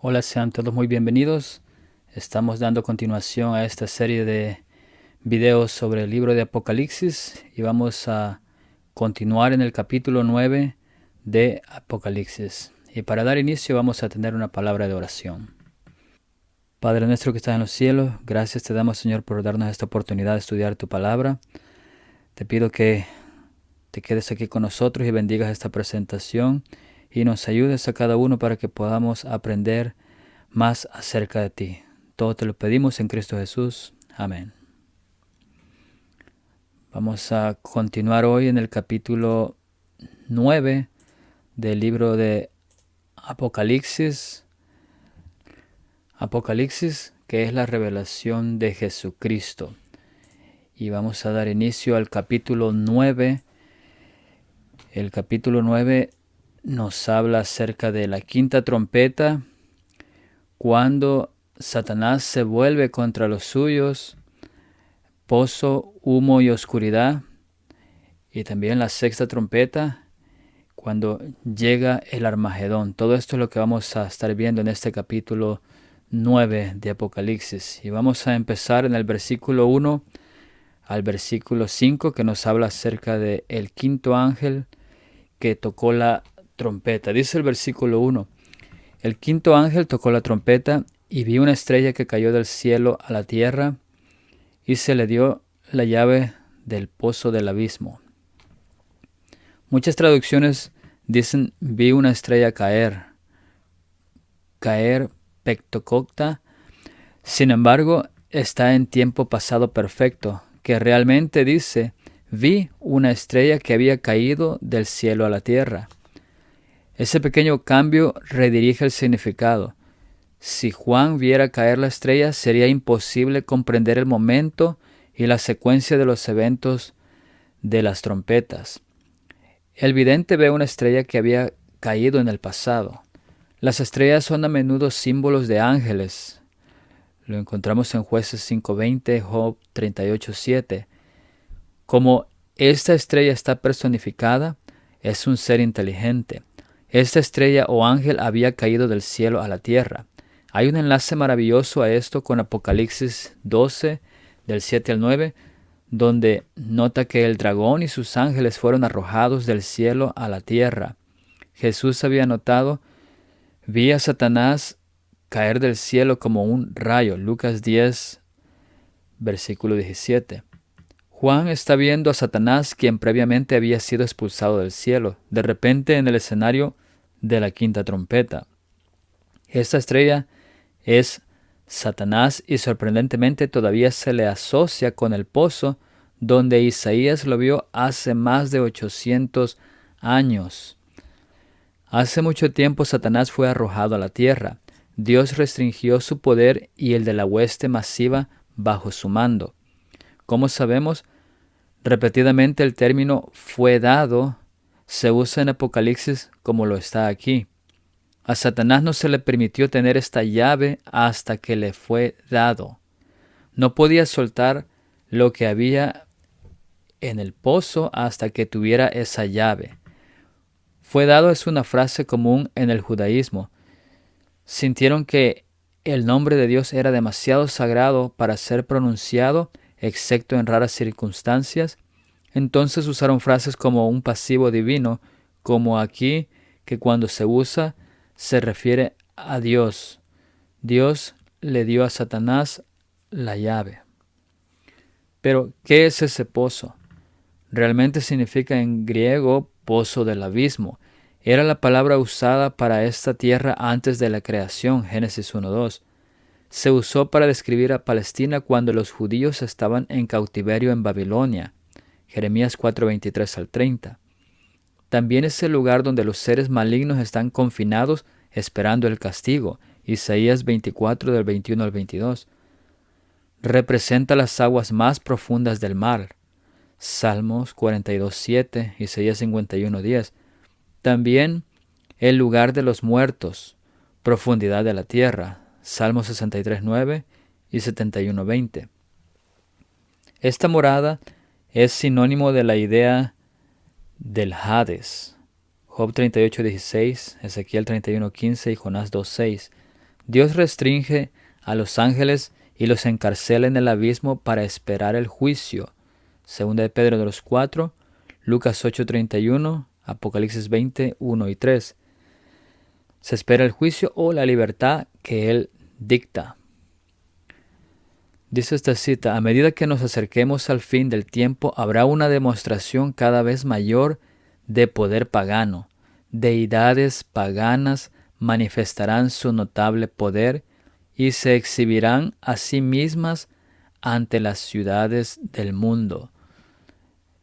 Hola, sean todos muy bienvenidos. Estamos dando continuación a esta serie de videos sobre el libro de Apocalipsis y vamos a continuar en el capítulo 9 de Apocalipsis. Y para dar inicio vamos a tener una palabra de oración. Padre nuestro que estás en los cielos, gracias te damos, Señor, por darnos esta oportunidad de estudiar tu palabra. Te pido que te quedes aquí con nosotros y bendigas esta presentación y nos ayudes a cada uno para que podamos aprender más acerca de ti. Todo te lo pedimos en Cristo Jesús. Amén. Vamos a continuar hoy en el capítulo 9 del libro de Apocalipsis. Apocalipsis, que es la revelación de Jesucristo. Y vamos a dar inicio al capítulo 9. El capítulo 9 nos habla acerca de la quinta trompeta, cuando Satanás se vuelve contra los suyos, pozo, humo y oscuridad. Y también la sexta trompeta, cuando llega el Armagedón. Todo esto es lo que vamos a estar viendo en este capítulo 9 de Apocalipsis. Y vamos a empezar en el versículo 1 al versículo 5, que nos habla acerca de el quinto ángel que tocó la trompeta. Dice el versículo 1: el quinto ángel tocó la trompeta y vi una estrella que cayó del cielo a la tierra y se le dio la llave del pozo del abismo. Muchas traducciones dicen vi una estrella caer pectococta. Sin embargo, está en tiempo pasado perfecto, que realmente dice vi una estrella que había caído del cielo a la tierra. Ese pequeño cambio redirige el significado. Si Juan viera caer la estrella, sería imposible comprender el momento y la secuencia de los eventos de las trompetas. El vidente ve una estrella que había caído en el pasado. Las estrellas son a menudo símbolos de ángeles. Lo encontramos en Jueces 5:20, Job 38:7. Como esta estrella está personificada, es un ser inteligente. Esta estrella o ángel había caído del cielo a la tierra. Hay un enlace maravilloso a esto con Apocalipsis 12, del 7 al 9, donde nota que el dragón y sus ángeles fueron arrojados del cielo a la tierra. Jesús había notado, vi a Satanás caer del cielo como un rayo. Lucas 10, versículo 17. Juan está viendo a Satanás, quien previamente había sido expulsado del cielo, de repente en el escenario de la quinta trompeta. Esta estrella es Satanás y sorprendentemente todavía se le asocia con el pozo donde Isaías lo vio hace más de 800 años. Hace mucho tiempo Satanás fue arrojado a la tierra. Dios restringió su poder y el de la hueste masiva bajo su mando. Como sabemos, repetidamente el término fue dado se usa en Apocalipsis como lo está aquí. A Satanás no se le permitió tener esta llave hasta que le fue dado. No podía soltar lo que había en el pozo hasta que tuviera esa llave. Fue dado es una frase común en el judaísmo. Sintieron que el nombre de Dios era demasiado sagrado para ser pronunciado, excepto en raras circunstancias. Entonces usaron frases como un pasivo divino, como aquí, que cuando se usa se refiere a Dios. Dios le dio a Satanás la llave. Pero, ¿qué es ese pozo? Realmente significa en griego pozo del abismo. Era la palabra usada para esta tierra antes de la creación, Génesis 1:2. Se usó para describir a Palestina cuando los judíos estaban en cautiverio en Babilonia, Jeremías 4:23 al 30. También es el lugar donde los seres malignos están confinados esperando el castigo, Isaías 24 del 21 al 22. Representa las aguas más profundas del mar, Salmos 42:7, Isaías 51:10. También el lugar de los muertos, profundidad de la tierra, Salmos 63:9 y 71:20. Esta morada es sinónimo de la idea del Hades, Job 38:16, Ezequiel 31:15 y Jonás 2:6. Dios restringe a los ángeles y los encarcela en el abismo para esperar el juicio. 2 de Pedro 2:4, Lucas 8:31, Apocalipsis 20:1 y 3. Se espera el juicio o la libertad que Él dicta. Dice esta cita: a medida que nos acerquemos al fin del tiempo, habrá una demostración cada vez mayor de poder pagano. Deidades paganas manifestarán su notable poder y se exhibirán a sí mismas ante las ciudades del mundo.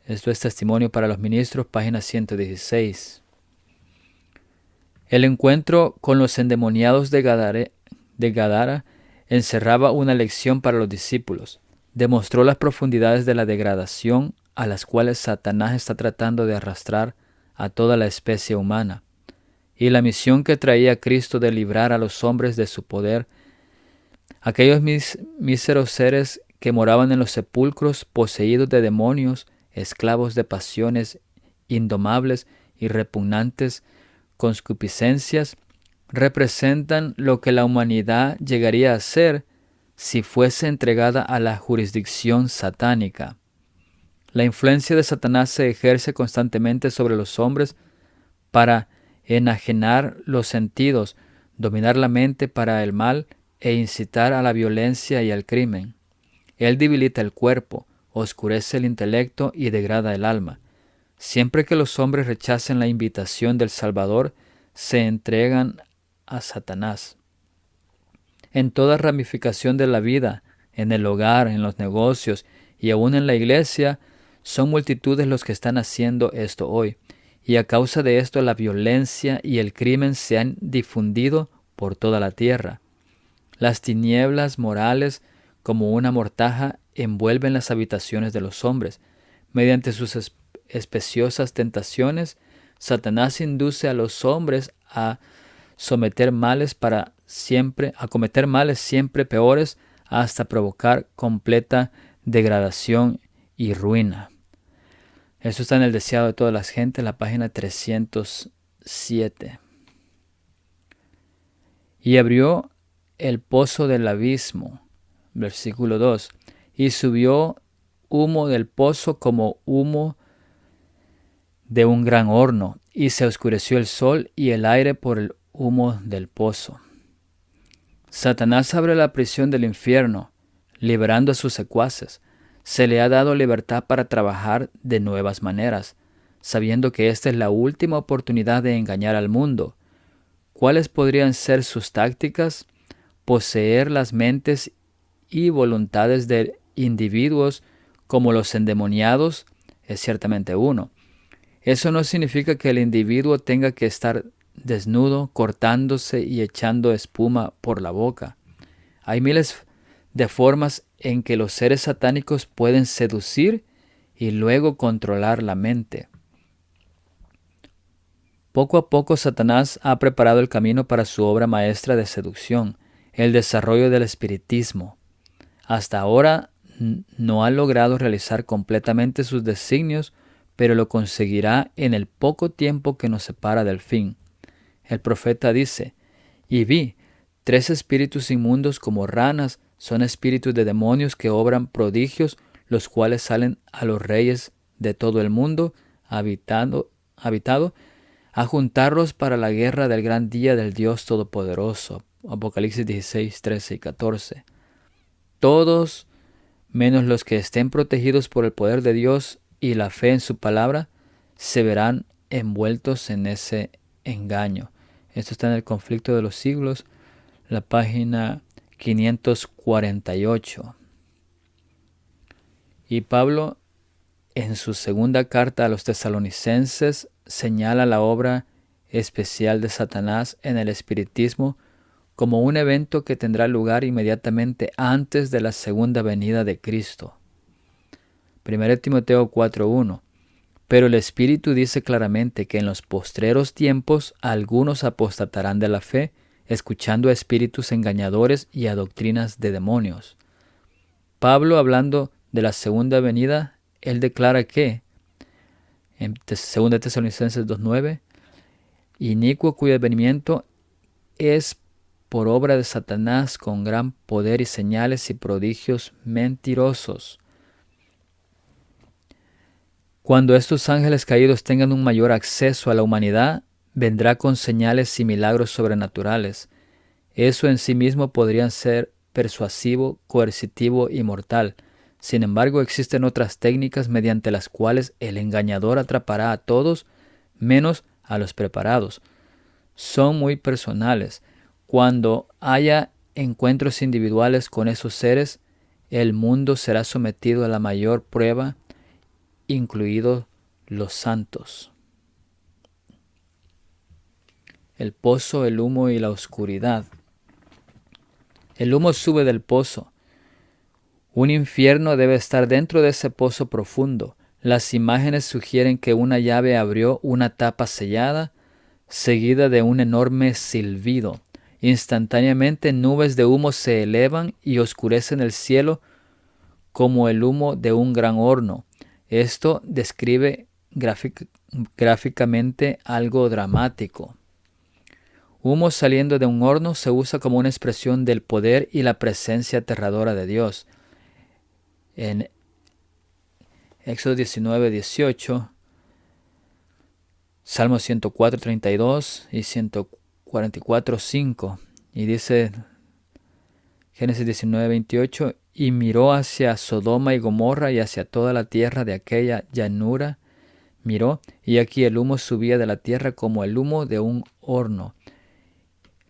Esto es Testimonio para los Ministros, página 116. El encuentro con los endemoniados de Gadara encerraba una lección para los discípulos. Demostró las profundidades de la degradación a las cuales Satanás está tratando de arrastrar a toda la especie humana, y la misión que traía Cristo de librar a los hombres de su poder. Aquellos míseros seres que moraban en los sepulcros, poseídos de demonios, esclavos de pasiones indomables y repugnantes concupiscencias, representan lo que la humanidad llegaría a ser si fuese entregada a la jurisdicción satánica. La influencia de Satanás se ejerce constantemente sobre los hombres para enajenar los sentidos, dominar la mente para el mal e incitar a la violencia y al crimen. Él debilita el cuerpo, oscurece el intelecto y degrada el alma. Siempre que los hombres rechacen la invitación del Salvador, se entregan a Satanás. En toda ramificación de la vida, en el hogar, en los negocios y aún en la iglesia, son multitudes los que están haciendo esto hoy, y a causa de esto la violencia y el crimen se han difundido por toda la tierra. Las tinieblas morales, como una mortaja, envuelven las habitaciones de los hombres. Mediante sus especiosas tentaciones, Satanás induce a los hombres a cometer males siempre peores, hasta provocar completa degradación y ruina. Esto está en El deseado de todas las gentes, la página 307. Y abrió el pozo del abismo, versículo 2, y subió humo del pozo como humo de un gran horno, y se oscureció el sol y el aire por el humo del pozo. Satanás abre la prisión del infierno, liberando a sus secuaces. Se le ha dado libertad para trabajar de nuevas maneras, sabiendo que esta es la última oportunidad de engañar al mundo. ¿Cuáles podrían ser sus tácticas? Poseer las mentes y voluntades de individuos como los endemoniados es ciertamente uno. Eso no significa que el individuo tenga que estar desnudo, cortándose y echando espuma por la boca. Hay miles de formas en que los seres satánicos pueden seducir y luego controlar la mente. Poco a poco Satanás ha preparado el camino para su obra maestra de seducción, el desarrollo del espiritismo. Hasta ahora no ha logrado realizar completamente sus designios, pero lo conseguirá en el poco tiempo que nos separa del fin. El profeta dice: y vi 3 espíritus inmundos como ranas, son espíritus de demonios que obran prodigios, los cuales salen a los reyes de todo el mundo habitado a juntarlos para la guerra del gran día del Dios Todopoderoso. Apocalipsis 16, 13 y 14. Todos, menos los que estén protegidos por el poder de Dios y la fe en su palabra, se verán envueltos en ese engaño. Esto está en El conflicto de los siglos, la página 548. Y Pablo, en su segunda carta a los tesalonicenses, señala la obra especial de Satanás en el espiritismo como un evento que tendrá lugar inmediatamente antes de la segunda venida de Cristo. 1 Timoteo 4:1. Pero el Espíritu dice claramente que en los postreros tiempos algunos apostatarán de la fe, escuchando a espíritus engañadores y a doctrinas de demonios. Pablo, hablando de la segunda venida, él declara que, en 2 Tesalonicenses 2:9, inicuo cuyo advenimiento es por obra de Satanás con gran poder y señales y prodigios mentirosos. Cuando estos ángeles caídos tengan un mayor acceso a la humanidad, vendrá con señales y milagros sobrenaturales. Eso en sí mismo podría ser persuasivo, coercitivo y mortal. Sin embargo, existen otras técnicas mediante las cuales el engañador atrapará a todos menos a los preparados. Son muy personales. Cuando haya encuentros individuales con esos seres, el mundo será sometido a la mayor prueba, incluidos los santos. El pozo, el humo y la oscuridad. El humo sube del pozo. Un infierno debe estar dentro de ese pozo profundo. Las imágenes sugieren que una llave abrió una tapa sellada, seguida de un enorme silbido. Instantáneamente nubes de humo se elevan y oscurecen el cielo como el humo de un gran horno. Esto describe gráficamente algo dramático. Humo saliendo de un horno se usa como una expresión del poder y la presencia aterradora de Dios. En Éxodo 19:18, Salmo 104:32 y 144:5. Y dice Génesis 19:28, y miró hacia Sodoma y Gomorra y hacia toda la tierra de aquella llanura. Miró, y aquí el humo subía de la tierra como el humo de un horno.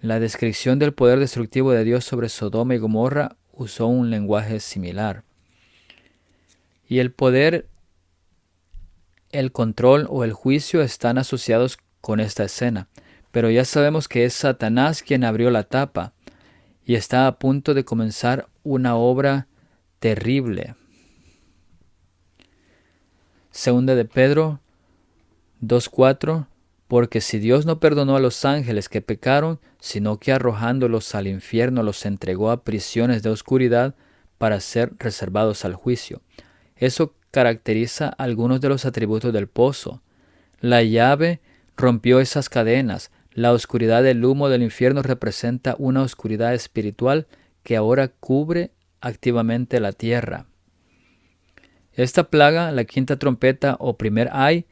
La descripción del poder destructivo de Dios sobre Sodoma y Gomorra usó un lenguaje similar. Y el poder, el control o el juicio están asociados con esta escena. Pero ya sabemos que es Satanás quien abrió la tapa y está a punto de comenzar una obra terrible. Segunda de Pedro 2:4. Porque si Dios no perdonó a los ángeles que pecaron, sino que arrojándolos al infierno los entregó a prisiones de oscuridad para ser reservados al juicio. Eso caracteriza algunos de los atributos del pozo. La llave rompió esas cadenas. La oscuridad del humo del infierno representa una oscuridad espiritual que ahora cubre activamente la tierra. Esta plaga, la quinta trompeta o primer ay,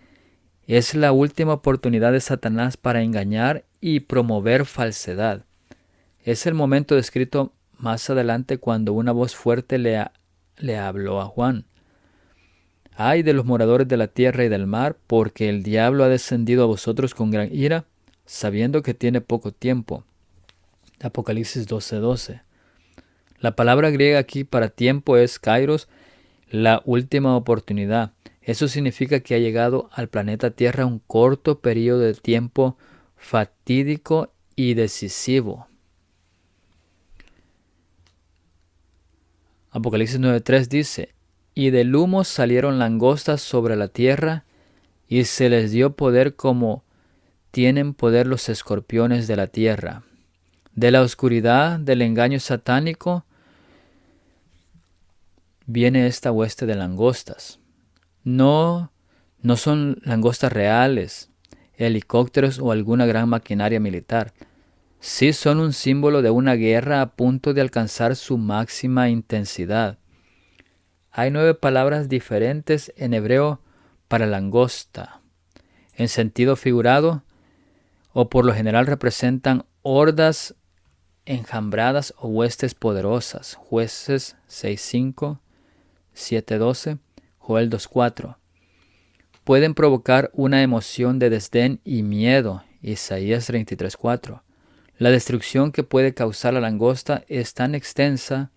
es la última oportunidad de Satanás para engañar y promover falsedad. Es el momento descrito más adelante cuando una voz fuerte le habló a Juan. Ay de los moradores de la tierra y del mar, porque el diablo ha descendido a vosotros con gran ira, sabiendo que tiene poco tiempo. Apocalipsis 12:12. La palabra griega aquí para tiempo es kairos, la última oportunidad. Eso significa que ha llegado al planeta Tierra un corto periodo de tiempo fatídico y decisivo. Apocalipsis 9:3 dice, y del humo salieron langostas sobre la tierra, y se les dio poder como tienen poder los escorpiones de la tierra. De la oscuridad, del engaño satánico, viene esta hueste de langostas. No son langostas reales, helicópteros o alguna gran maquinaria militar. Sí son un símbolo de una guerra a punto de alcanzar su máxima intensidad. Hay 9 palabras diferentes en hebreo para langosta. En sentido figurado, o por lo general representan hordas enjambradas o huestes poderosas. Jueces 6:5, 7:12. Joel 2:4. Pueden provocar una emoción de desdén y miedo. Isaías 33:4. La destrucción que puede causar la langosta es tan extensa.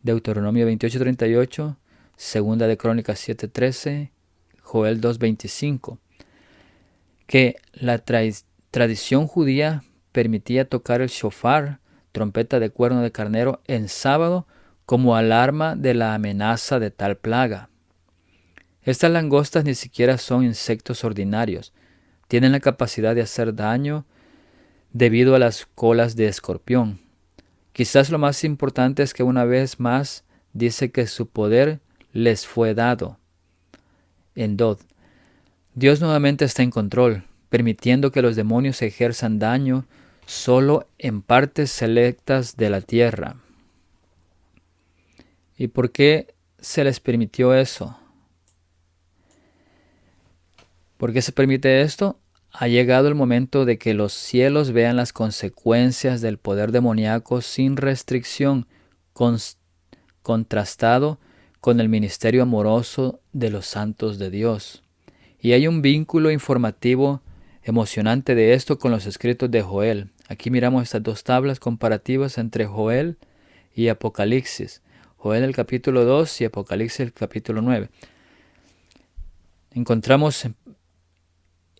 Deuteronomio 28:38, Segunda de Crónicas 7:13, Joel 2:25, que la tradición judía permitía tocar el shofar, trompeta de cuerno de carnero, en sábado como alarma de la amenaza de tal plaga. Estas langostas ni siquiera son insectos ordinarios. Tienen la capacidad de hacer daño debido a las colas de escorpión. Quizás lo más importante es que una vez más dice que su poder les fue dado. En Dod, Dios nuevamente está en control, permitiendo que los demonios ejerzan daño solo en partes selectas de la tierra. ¿Y por qué se les permitió eso? ¿Por qué se permite esto? Ha llegado el momento de que los cielos vean las consecuencias del poder demoníaco sin restricción, contrastado con el ministerio amoroso de los santos de Dios. Y hay un vínculo informativo emocionante de esto con los escritos de Joel. Aquí miramos estas dos tablas comparativas entre Joel y Apocalipsis. Joel el capítulo 2 y Apocalipsis el capítulo 9. Encontramos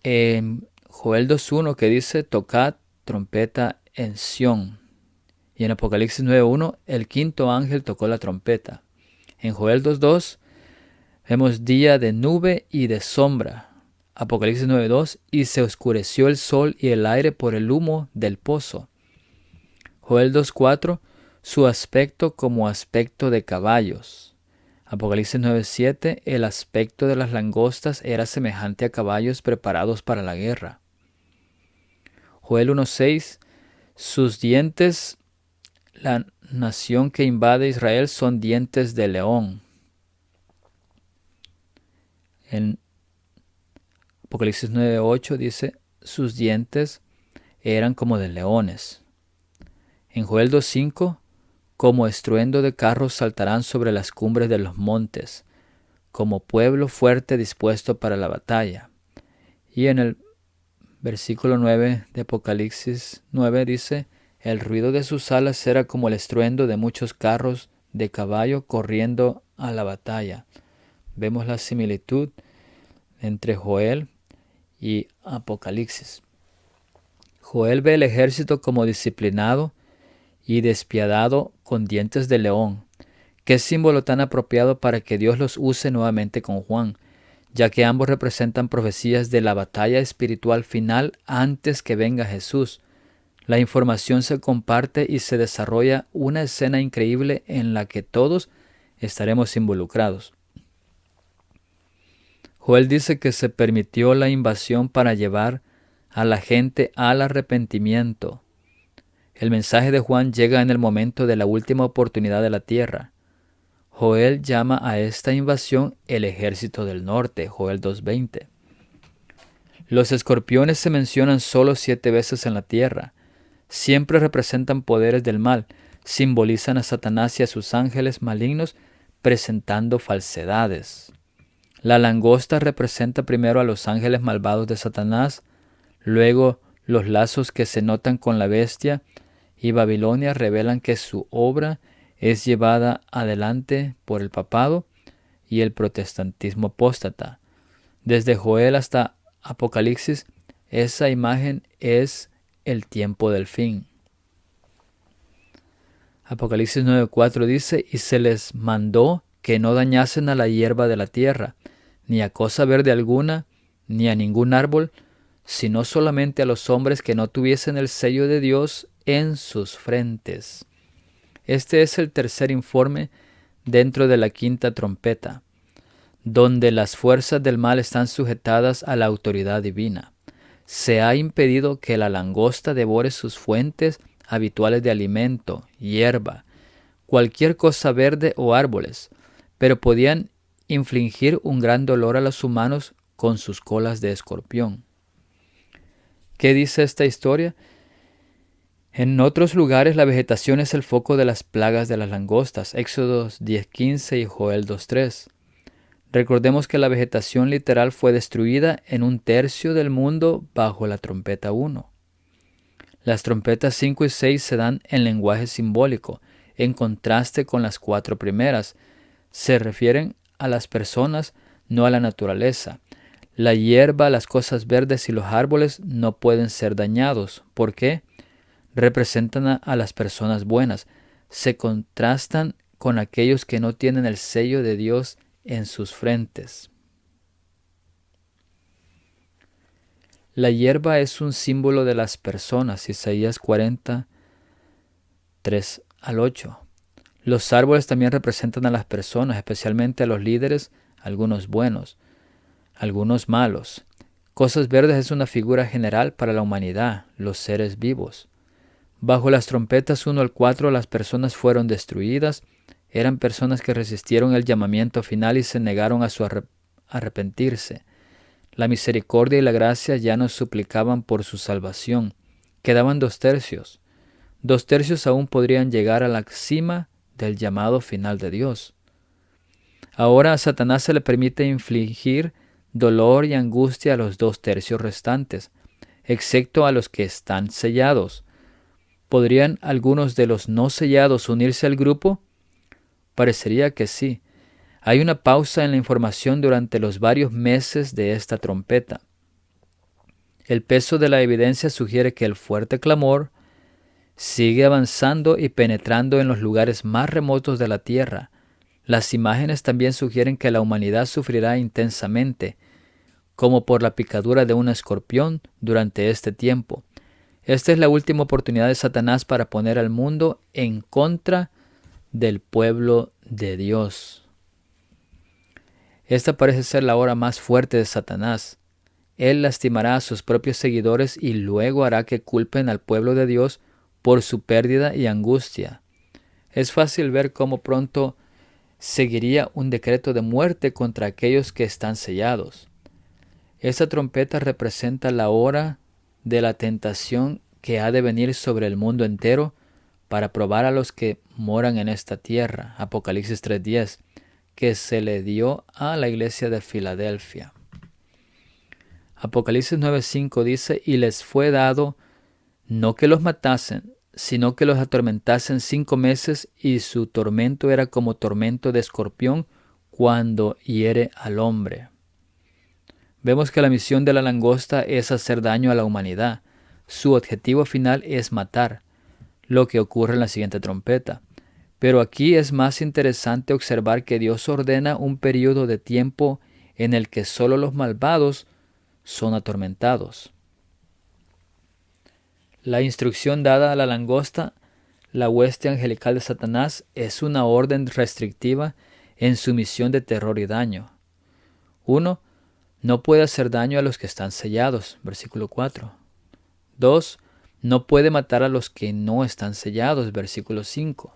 en Joel 2.1 que dice: tocad trompeta en Sión. Y en Apocalipsis 9.1 el quinto ángel tocó la trompeta. En Joel 2.2 vemos día de nube y de sombra. Apocalipsis 9.2 y se oscureció el sol y el aire por el humo del pozo. Joel 2.4 su aspecto como aspecto de caballos. Apocalipsis 9.7 el aspecto de las langostas era semejante a caballos preparados para la guerra. Joel 1.6 sus dientes, la nación que invade Israel, son dientes de león. En Apocalipsis 9.8 dice: sus dientes eran como de leones. En Joel 2.5 como estruendo de carros saltarán sobre las cumbres de los montes, como pueblo fuerte dispuesto para la batalla. Y en el versículo 9 de Apocalipsis 9 dice: el ruido de sus alas era como el estruendo de muchos carros de caballo corriendo a la batalla. Vemos la similitud entre Joel y Apocalipsis. Joel ve el ejército como disciplinado y despiadado con dientes de león. Qué símbolo tan apropiado para que Dios los use nuevamente con Juan, ya que ambos representan profecías de la batalla espiritual final antes que venga Jesús. La información se comparte y se desarrolla una escena increíble en la que todos estaremos involucrados. Joel dice que se permitió la invasión para llevar a la gente al arrepentimiento. El mensaje de Juan llega en el momento de la última oportunidad de la tierra. Joel llama a esta invasión el ejército del norte, Joel 2.20. Los escorpiones se mencionan solo 7 veces en la tierra. Siempre representan poderes del mal, simbolizan a Satanás y a sus ángeles malignos presentando falsedades. La langosta representa primero a los ángeles malvados de Satanás, luego los lazos que se notan con la bestia y Babilonia revelan que su obra es llevada adelante por el papado y el protestantismo apóstata. Desde Joel hasta Apocalipsis, esa imagen es el tiempo del fin. Apocalipsis 9.4 dice: y se les mandó que no dañasen a la hierba de la tierra, ni a cosa verde alguna, ni a ningún árbol, sino solamente a los hombres que no tuviesen el sello de Dios en sus frentes. Este es el tercer informe dentro de la quinta trompeta, donde las fuerzas del mal están sujetadas a la autoridad divina. Se ha impedido que la langosta devore sus fuentes habituales de alimento, hierba, cualquier cosa verde o árboles, pero podían infligir un gran dolor a los humanos con sus colas de escorpión. ¿Qué dice esta historia? En otros lugares la vegetación es el foco de las plagas de las langostas, Éxodo 10.15 y Joel 2.3. Recordemos que la vegetación literal fue destruida en 1/3 del mundo bajo la trompeta 1. Las trompetas 5 y 6 se dan en lenguaje simbólico, en contraste con las 4 primeras. Se refieren a las personas, no a la naturaleza. La hierba, las cosas verdes y los árboles no pueden ser dañados. ¿Por qué? Representan a las personas buenas. Se contrastan con aquellos que no tienen el sello de Dios en sus frentes. La hierba es un símbolo de las personas, Isaías 40, 3 al 8. Los árboles también representan a las personas, especialmente a los líderes, algunos buenos, algunos malos. Cosas verdes es una figura general para la humanidad, los seres vivos. Bajo las trompetas 1 al 4 las personas fueron destruidas. Eran personas que resistieron el llamamiento final y se negaron a su arrepentirse. La misericordia y la gracia ya no suplicaban por su salvación. Quedaban 2/3. 2/3 aún podrían llegar a la cima del llamado final de Dios. Ahora a Satanás se le permite infligir dolor y angustia a los 2/3 restantes, excepto a los que están sellados. ¿Podrían algunos de los no sellados unirse al grupo? Parecería que sí. Hay una pausa en la información durante los varios meses de esta trompeta. El peso de la evidencia sugiere que el fuerte clamor sigue avanzando y penetrando en los lugares más remotos de la tierra. Las imágenes también sugieren que la humanidad sufrirá intensamente, como por la picadura de un escorpión durante este tiempo. Esta es la última oportunidad de Satanás para poner al mundo en contra del pueblo de Dios. Esta parece ser la hora más fuerte de Satanás. Él lastimará a sus propios seguidores y luego hará que culpen al pueblo de Dios por su pérdida y angustia. Es fácil ver cómo pronto seguiría un decreto de muerte contra aquellos que están sellados. Esta trompeta representa la hora de la tentación que ha de venir sobre el mundo entero para probar a los que moran en esta tierra. Apocalipsis 3:10, que se le dio a la iglesia de Filadelfia. Apocalipsis 9:5 dice, y les fue dado no que los matasen, sino que los atormentasen 5 meses, y su tormento era como tormento de escorpión cuando hiere al hombre. Vemos que la misión de la langosta es hacer daño a la humanidad. Su objetivo final es matar, lo que ocurre en la siguiente trompeta. Pero aquí es más interesante observar que Dios ordena un periodo de tiempo en el que solo los malvados son atormentados. La instrucción dada a la langosta, la hueste angelical de Satanás, es una orden restrictiva en su misión de terror y daño. 1. No puede hacer daño a los que están sellados, versículo 4. 2. No puede matar a los que no están sellados, versículo 5.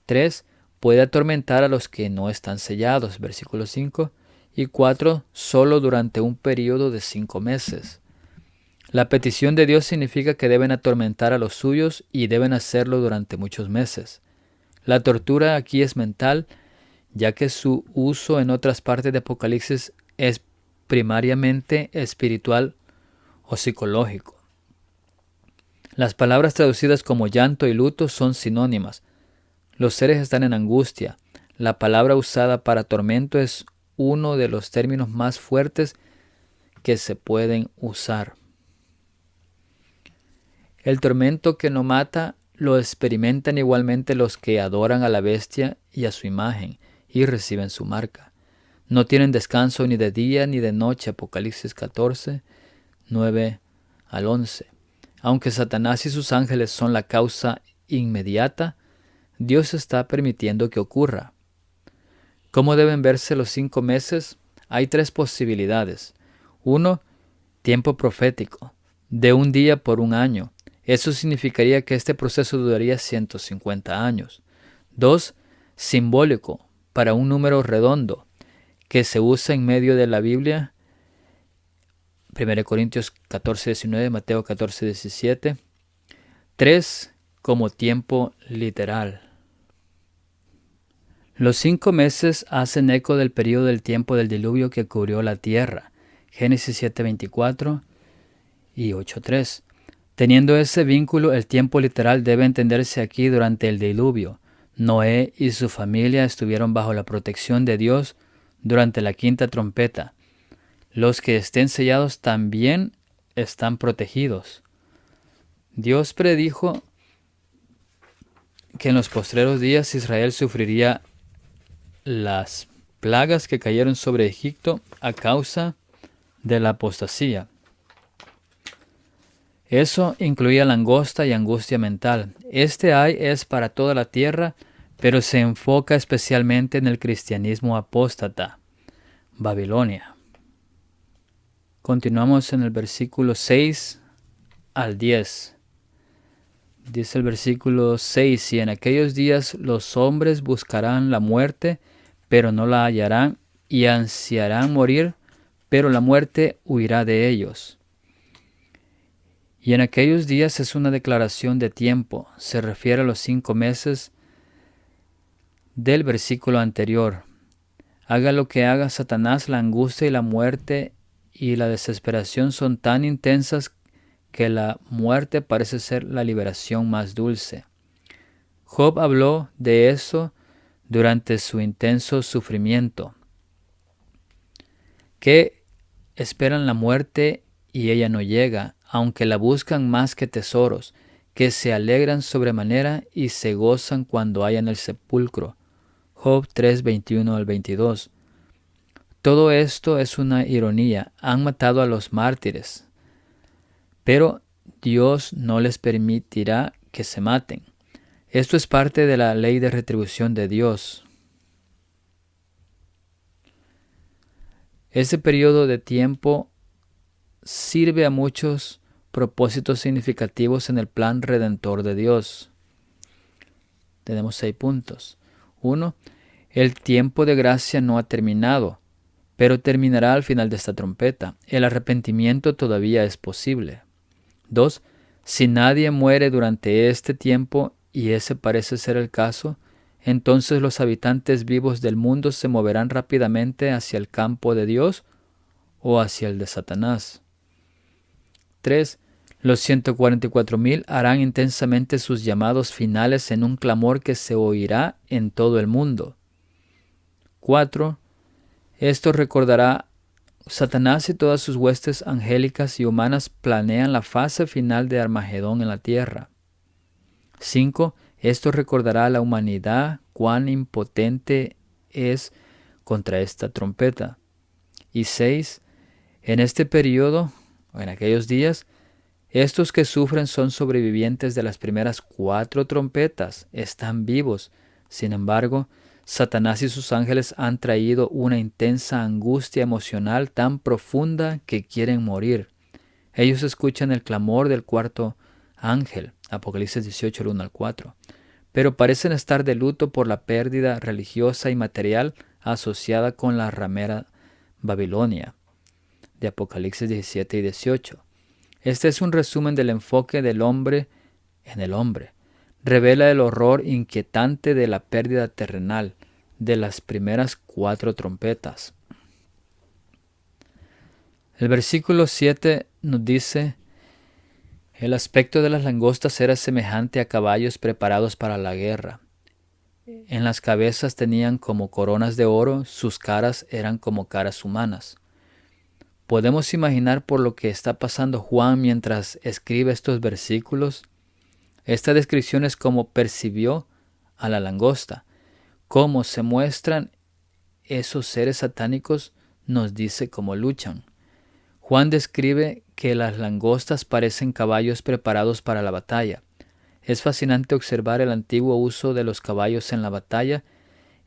3. Puede atormentar a los que no están sellados, versículo 5. Y 4. Solo durante un periodo de 5 meses. La petición de Dios significa que deben atormentar a los suyos y deben hacerlo durante muchos meses. La tortura aquí es mental, ya que su uso en otras partes de Apocalipsis es primariamente espiritual o psicológico. Las palabras traducidas como llanto y luto son sinónimas. Los seres están en angustia. La palabra usada para tormento es uno de los términos más fuertes que se pueden usar. El tormento que no mata lo experimentan igualmente los que adoran a la bestia y a su imagen y reciben su marca. No tienen descanso ni de día ni de noche. Apocalipsis 14, 9 al 11. Aunque Satanás y sus ángeles son la causa inmediata, Dios está permitiendo que ocurra. ¿Cómo deben verse los 5 meses? Hay 3 posibilidades. 1. Tiempo profético, de un día por un año. Eso significaría que este proceso duraría 150 años. 2. Simbólico, para un número redondo, que se usa en medio de la Biblia. 1 Corintios 14:19, Mateo 14:17. 3. Como tiempo literal. Los 5 meses hacen eco del periodo del tiempo del diluvio que cubrió la tierra. Génesis 7:24 y 8:3. Teniendo ese vínculo, el tiempo literal debe entenderse aquí durante el diluvio. Noé y su familia estuvieron bajo la protección de Dios durante la 5ª trompeta. Los que estén sellados también están protegidos. Dios predijo que en los postreros días Israel sufriría las plagas que cayeron sobre Egipto a causa de la apostasía. Eso incluía langosta y angustia mental. Este ay es para toda la tierra, pero se enfoca especialmente en el cristianismo apóstata, Babilonia. Continuamos en el versículo 6 al 10. Dice el versículo 6, y en aquellos días los hombres buscarán la muerte, pero no la hallarán, y ansiarán morir, pero la muerte huirá de ellos. Y en aquellos días es una declaración de tiempo, se refiere a los 5 meses del versículo anterior. Haga lo que haga Satanás, la angustia y la muerte y la desesperación son tan intensas que la muerte parece ser la liberación más dulce. Job habló de eso durante su intenso sufrimiento, que esperan la muerte y ella no llega, aunque la buscan más que tesoros, que se alegran sobremanera y se gozan cuando hayan el sepulcro. Job 3, 21 al 22. Todo esto es una ironía. Han matado a los mártires, pero Dios no les permitirá que se maten. Esto es parte de la ley de retribución de Dios. Ese periodo de tiempo sirve a muchos propósitos significativos en el plan redentor de Dios. Tenemos 6 puntos. 1. El tiempo de gracia no ha terminado, pero terminará al final de esta trompeta. El arrepentimiento todavía es posible. 2. Si nadie muere durante este tiempo, y ese parece ser el caso, entonces los habitantes vivos del mundo se moverán rápidamente hacia el campo de Dios o hacia el de Satanás. 3. Los 144,000 harán intensamente sus llamados finales en un clamor que se oirá en todo el mundo. 4. Esto recordará Satanás y todas sus huestes angélicas y humanas planean la fase final de Armagedón en la tierra. 5. Esto recordará a la humanidad cuán impotente es contra esta trompeta. Y 6. En este periodo, o en aquellos días, estos que sufren son sobrevivientes de las primeras 4 trompetas, están vivos. Sin embargo, Satanás y sus ángeles han traído una intensa angustia emocional tan profunda que quieren morir. Ellos escuchan el clamor del 4º ángel, Apocalipsis 18, 1 al 4, pero parecen estar de luto por la pérdida religiosa y material asociada con la ramera Babilonia, de Apocalipsis 17 y 18. Este es un resumen del enfoque del hombre en el hombre. Revela el horror inquietante de la pérdida terrenal de las primeras 4 trompetas. El versículo 7 nos dice: el aspecto de las langostas era semejante a caballos preparados para la guerra. En las cabezas tenían como coronas de oro, sus caras eran como caras humanas. ¿Podemos imaginar por lo que está pasando Juan mientras escribe estos versículos? Esta descripción es como percibió a la langosta. Cómo se muestran esos seres satánicos nos dice cómo luchan. Juan describe que las langostas parecen caballos preparados para la batalla. Es fascinante observar el antiguo uso de los caballos en la batalla.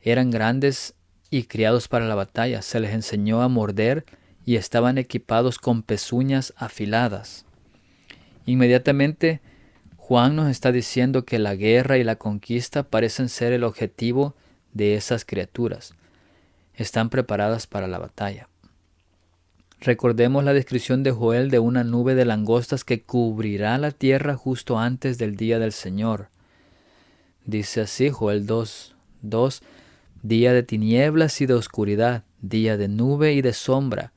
Eran grandes y criados para la batalla. Se les enseñó a morder y estaban equipados con pezuñas afiladas. Inmediatamente, Juan nos está diciendo que la guerra y la conquista parecen ser el objetivo de esas criaturas. Están preparadas para la batalla. Recordemos la descripción de Joel de una nube de langostas que cubrirá la tierra justo antes del día del Señor. Dice así Joel 2:2: día de tinieblas y de oscuridad, día de nube y de sombra.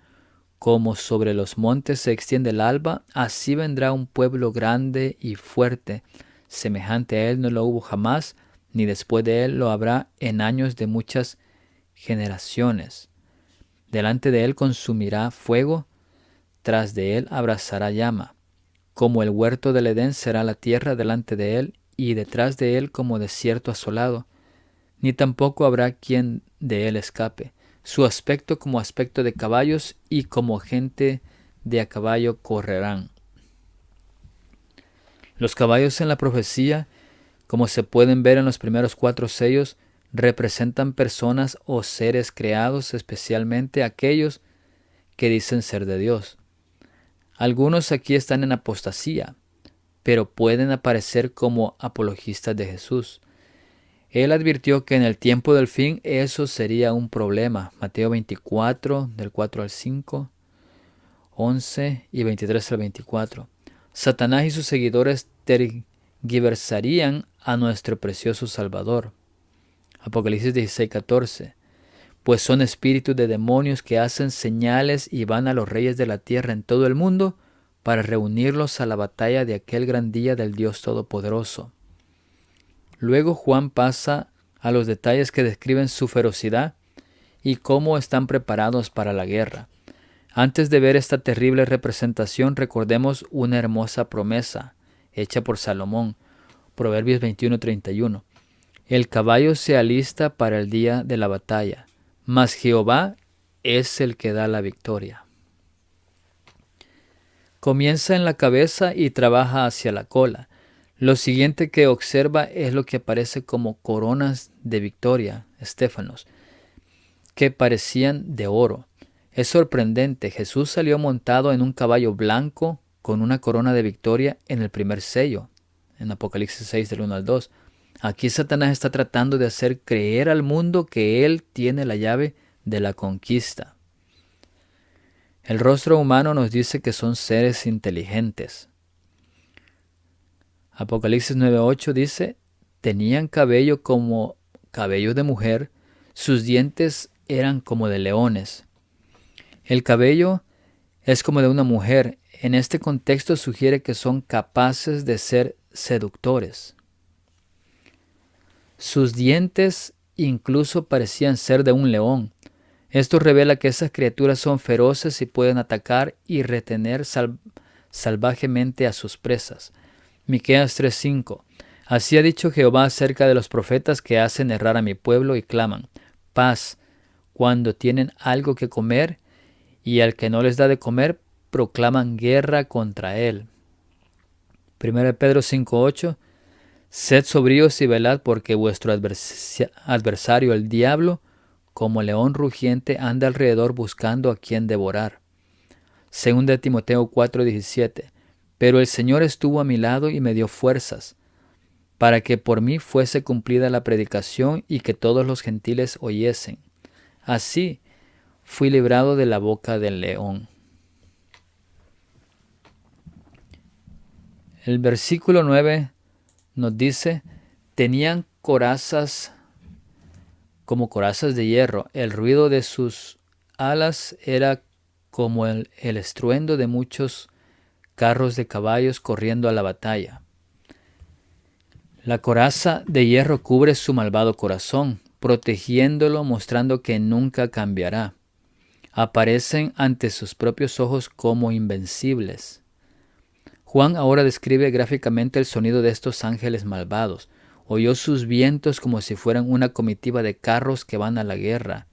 Como sobre los montes se extiende el alba, así vendrá un pueblo grande y fuerte. Semejante a él no lo hubo jamás, ni después de él lo habrá en años de muchas generaciones. Delante de él consumirá fuego, tras de él abrazará llama. Como el huerto del Edén será la tierra delante de él, y detrás de él como desierto asolado. Ni tampoco habrá quien de él escape. Su aspecto como aspecto de caballos, y como gente de a caballo correrán. Los caballos en la profecía, como se pueden ver en los primeros 4 sellos, representan personas o seres creados, especialmente aquellos que dicen ser de Dios. Algunos aquí están en apostasía. pero pueden aparecer como apologistas de Jesús. Él advirtió que en el tiempo del fin eso sería un problema. Mateo 24, del 4 al 5, 11 y 23 al 24. Satanás y sus seguidores tergiversarían a nuestro precioso Salvador. Apocalipsis 16, 14. Pues son espíritus de demonios que hacen señales y van a los reyes de la tierra en todo el mundo para reunirlos a la batalla de aquel gran día del Dios Todopoderoso. Luego Juan pasa a los detalles que describen su ferocidad y cómo están preparados para la guerra. Antes de ver esta terrible representación, recordemos una hermosa promesa hecha por Salomón, Proverbios 21:31. El caballo se alista para el día de la batalla, mas Jehová es el que da la victoria. Comienza en la cabeza y trabaja hacia la cola. Lo siguiente que observa es lo que aparece como coronas de victoria, estéfanos, que parecían de oro. Es sorprendente, Jesús salió montado en un caballo blanco con una corona de victoria en el primer sello, en Apocalipsis 6 del 1 al 2. Aquí Satanás está tratando de hacer creer al mundo que él tiene la llave de la conquista. El rostro humano nos dice que son seres inteligentes. Apocalipsis 9:8 dice, tenían cabello como cabello de mujer, sus dientes eran como de leones. El cabello es como de una mujer. En este contexto sugiere que son capaces de ser seductores. Sus dientes incluso parecían ser de un león. Esto revela que esas criaturas son feroces y pueden atacar y retener salvajemente a sus presas. Miqueas 3:5. Así ha dicho Jehová acerca de los profetas que hacen errar a mi pueblo y claman paz cuando tienen algo que comer, y al que no les da de comer proclaman guerra contra él. 1 Pedro 5:8. Sed sobrios y velad, porque vuestro adversario el diablo, como león rugiente, anda alrededor buscando a quien devorar. 2 Timoteo 4:17. Pero el Señor estuvo a mi lado y me dio fuerzas, para que por mí fuese cumplida la predicación y que todos los gentiles oyesen. Así fui librado de la boca del león. El versículo 9 nos dice, tenían corazas como corazas de hierro. El ruido de sus alas era como el estruendo de muchos carros de caballos corriendo a la batalla. La coraza de hierro cubre su malvado corazón, protegiéndolo, mostrando que nunca cambiará. Aparecen ante sus propios ojos como invencibles. Juan ahora describe gráficamente el sonido de estos ángeles malvados. Oyó sus vientos como si fueran una comitiva de carros que van a la guerra.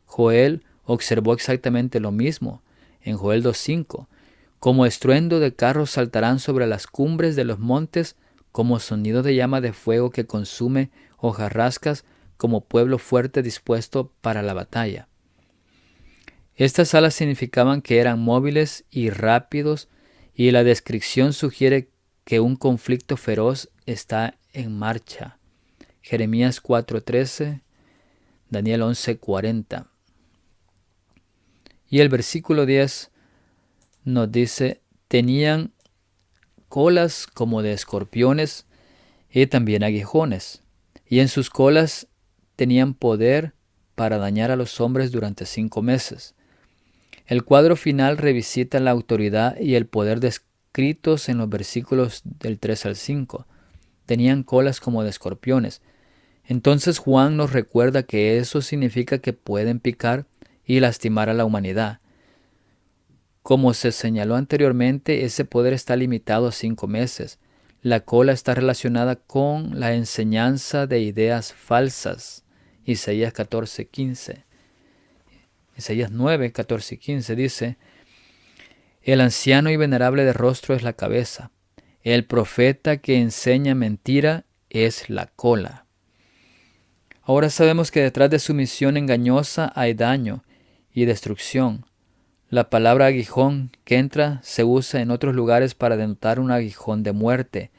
Joel observó exactamente lo mismo en Joel 2:5. Como estruendo de carros saltarán sobre las cumbres de los montes, como sonido de llama de fuego que consume hojarascas, como pueblo fuerte dispuesto para la batalla. Estas alas significaban que eran móviles y rápidos, y la descripción sugiere que un conflicto feroz está en marcha. Jeremías 4:13, Daniel 11:40. Y el versículo 10 nos dice, tenían colas como de escorpiones y también aguijones, y en sus colas tenían poder para dañar a los hombres durante 5 meses. El cuadro final revisita la autoridad y el poder descritos en los versículos del 3 al 5. Tenían colas como de escorpiones. Entonces Juan nos recuerda que eso significa que pueden picar y lastimar a la humanidad. Como se señaló anteriormente, ese poder está limitado a 5 meses. La cola está relacionada con la enseñanza de ideas falsas. Isaías 14:15. Isaías 9:14-15 dice, el anciano y venerable de rostro es la cabeza. El profeta que enseña mentira es la cola. Ahora sabemos que detrás de su misión engañosa hay daño y destrucción. La palabra aguijón que entra se usa en otros lugares para denotar un aguijón de muerte.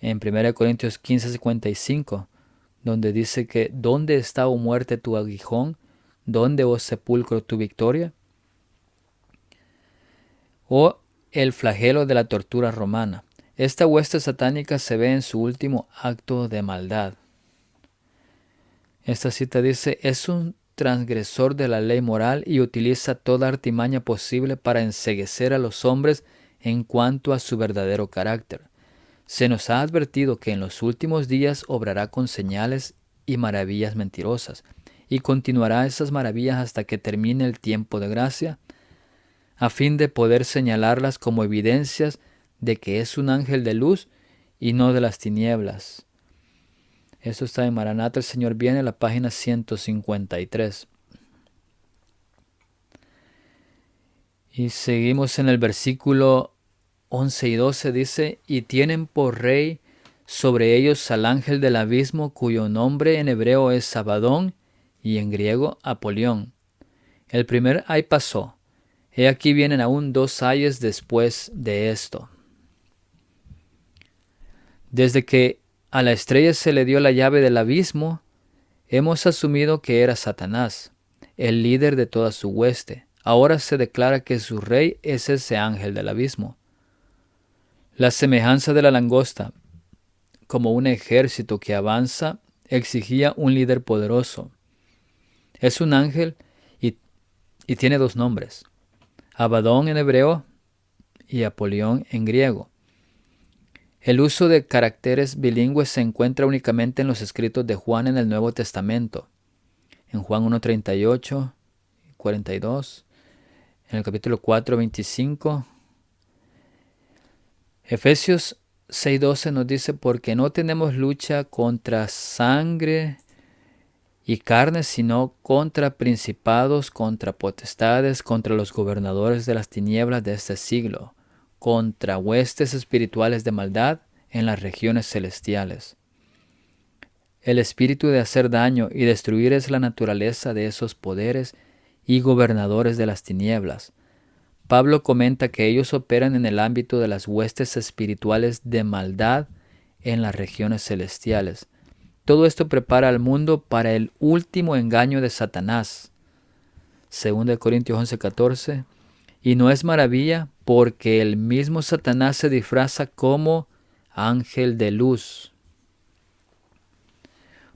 En 1 Corintios 15:55, donde dice que ¿dónde está, oh muerte, tu aguijón? ¿Dónde, oh sepulcro, tu victoria? O el flagelo de la tortura romana. Esta hueste satánica se ve en su último acto de maldad. Esta cita dice, es un transgresor de la ley moral y utiliza toda artimaña posible para enceguecer a los hombres en cuanto a su verdadero carácter. Se nos ha advertido que en los últimos días obrará con señales y maravillas mentirosas, y continuará esas maravillas hasta que termine el tiempo de gracia, a fin de poder señalarlas como evidencias de que es un ángel de luz y no de las tinieblas. Esto está en Maranata, el Señor viene, la página 153. Y seguimos en el versículo 11 y 12, dice, y tienen por rey sobre ellos al ángel del abismo, cuyo nombre en hebreo es Abadón y en griego Apolión. El primer ay pasó. He aquí vienen aún 2 ayes después de esto. Desde que a la estrella se le dio la llave del abismo, hemos asumido que era Satanás, el líder de toda su hueste. Ahora se declara que su rey es ese ángel del abismo. La semejanza de la langosta, como un ejército que avanza, exigía un líder poderoso. Es un ángel y tiene 2 nombres, Abadón en hebreo y Apolión en griego. El uso de caracteres bilingües se encuentra únicamente en los escritos de Juan en el Nuevo Testamento, en Juan 1:38 y 42, en el capítulo 4:25. Efesios 6:12 nos dice, porque no tenemos lucha contra sangre y carne, sino contra principados, contra potestades, contra los gobernadores de las tinieblas de este siglo, contra huestes espirituales de maldad en las regiones celestiales. El espíritu de hacer daño y destruir es la naturaleza de esos poderes y gobernadores de las tinieblas. Pablo comenta que ellos operan en el ámbito de las huestes espirituales de maldad en las regiones celestiales. Todo esto prepara al mundo para el último engaño de Satanás. 2 Corintios 11:14. Y no es maravilla, porque el mismo Satanás se disfraza como ángel de luz.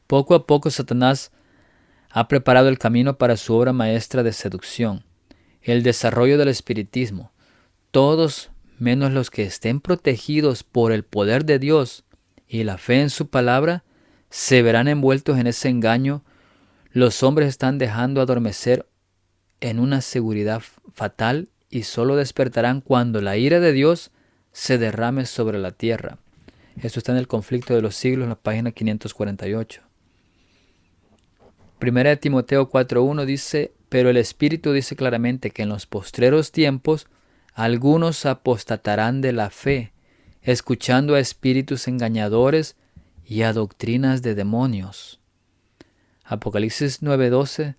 Poco a poco Satanás ha preparado el camino para su obra maestra de seducción, el desarrollo del espiritismo. Todos, menos los que estén protegidos por el poder de Dios y la fe en su palabra, se verán envueltos en ese engaño. Los hombres están dejando adormecer en una seguridad fatal y solo despertarán cuando la ira de Dios se derrame sobre la tierra. Esto está en el Conflicto de los Siglos, en la página 548. Primera de Timoteo 4:1 dice, pero el Espíritu dice claramente que en los postreros tiempos algunos apostatarán de la fe, escuchando a espíritus engañadores y a doctrinas de demonios. Apocalipsis 9:12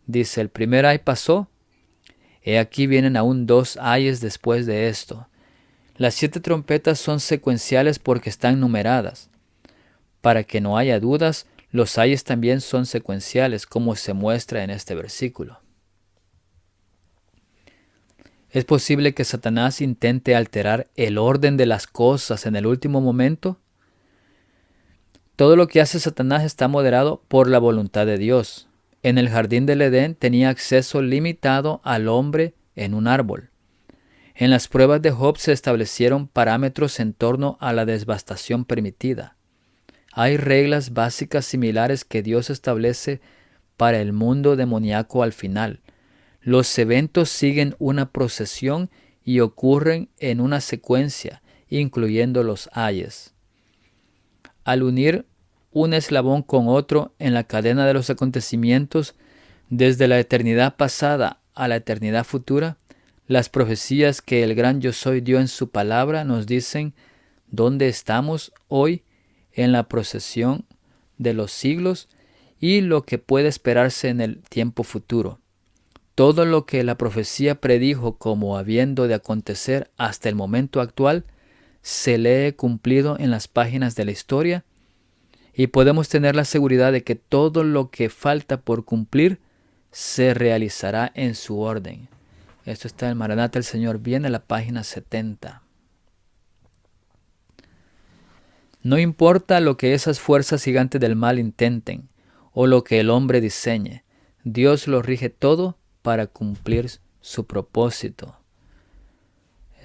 dice, el primer ay pasó, he aquí vienen aún 2 ayes después de esto. Las 7 trompetas son secuenciales porque están numeradas. Para que no haya dudas, los ayes también son secuenciales, como se muestra en este versículo. ¿Es posible que Satanás intente alterar el orden de las cosas en el último momento? Todo lo que hace Satanás está moderado por la voluntad de Dios. En el jardín del Edén tenía acceso limitado al hombre en un árbol. En las pruebas de Job se establecieron parámetros en torno a la devastación permitida. Hay reglas básicas similares que Dios establece para el mundo demoníaco al final. Los eventos siguen una procesión y ocurren en una secuencia, incluyendo los ayes. Al unir un eslabón con otro en la cadena de los acontecimientos, desde la eternidad pasada a la eternidad futura, las profecías que el gran Yo Soy dio en su palabra nos dicen dónde estamos hoy en la procesión de los siglos y lo que puede esperarse en el tiempo futuro. todo lo que la profecía predijo como habiendo de acontecer hasta el momento actual se lee cumplido en las páginas de la historia, y podemos tener la seguridad de que todo lo que falta por cumplir se realizará en su orden. Esto está en Maranata, el Señor viene, a la página 70. No importa lo que esas fuerzas gigantes del mal intenten o lo que el hombre diseñe, Dios lo rige todo para cumplir su propósito.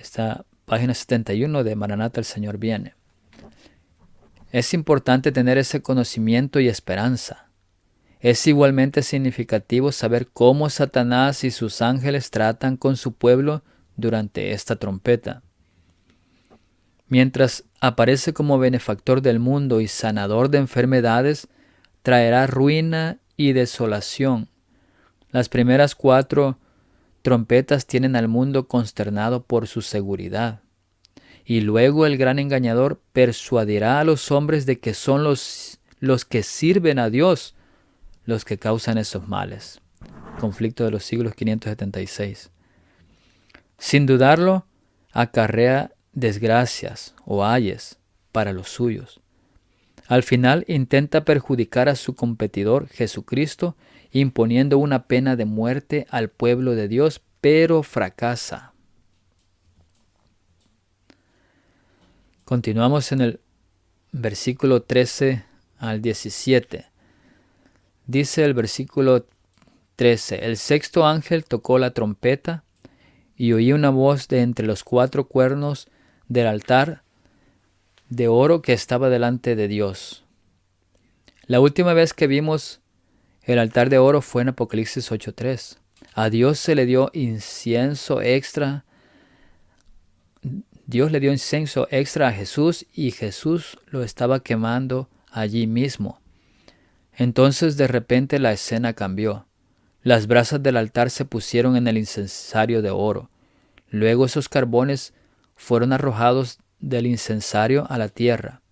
Esta página 71 de Maranata, el Señor viene. Es importante tener ese conocimiento y esperanza. Es igualmente significativo saber cómo Satanás y sus ángeles tratan con su pueblo durante esta trompeta. Mientras aparece como benefactor del mundo y sanador de enfermedades, traerá ruina y desolación. Las primeras 4 trompetas tienen al mundo consternado por su seguridad. Y luego el gran engañador persuadirá a los hombres de que son los que sirven a Dios los que causan esos males. Conflicto de los siglos 576. Sin dudarlo, acarrea desgracias o ayes para los suyos. Al final intenta perjudicar a su competidor Jesucristo, imponiendo una pena de muerte al pueblo de Dios, pero fracasa. Continuamos en el versículo 13 al 17. Dice el versículo 13: El sexto ángel tocó la trompeta y oí una voz de entre los 4 cuernos del altar de oro que estaba delante de Dios. La última vez que vimos el altar de oro fue en Apocalipsis 8:3. A Dios se le dio incienso extra. Dios le dio incienso extra a Jesús y Jesús lo estaba quemando allí mismo. Entonces de repente la escena cambió. Las brasas del altar se pusieron en el incensario de oro. Luego esos carbones fueron arrojados del incensario a la tierra.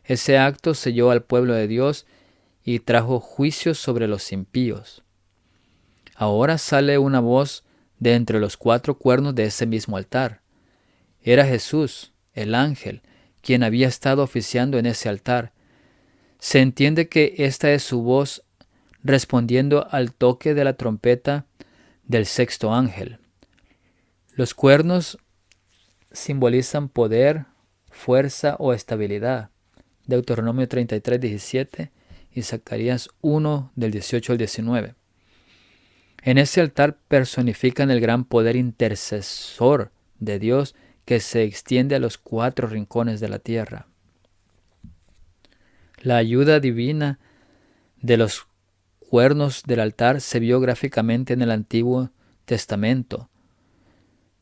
Ese acto selló al pueblo de Dios y trajo juicio sobre los impíos. Ahora sale una voz de entre los 4 cuernos de ese mismo altar. Era Jesús, el ángel, quien había estado oficiando en ese altar. Se entiende que esta es su voz respondiendo al toque de la trompeta del sexto ángel. Los cuernos simbolizan poder, fuerza o estabilidad. Deuteronomio 33:17 y Zacarías 1 del 18 al 19. En ese altar personifican el gran poder intercesor de Dios que se extiende a los 4 rincones de la tierra. La ayuda divina de los cuernos del altar se vio gráficamente en el Antiguo Testamento,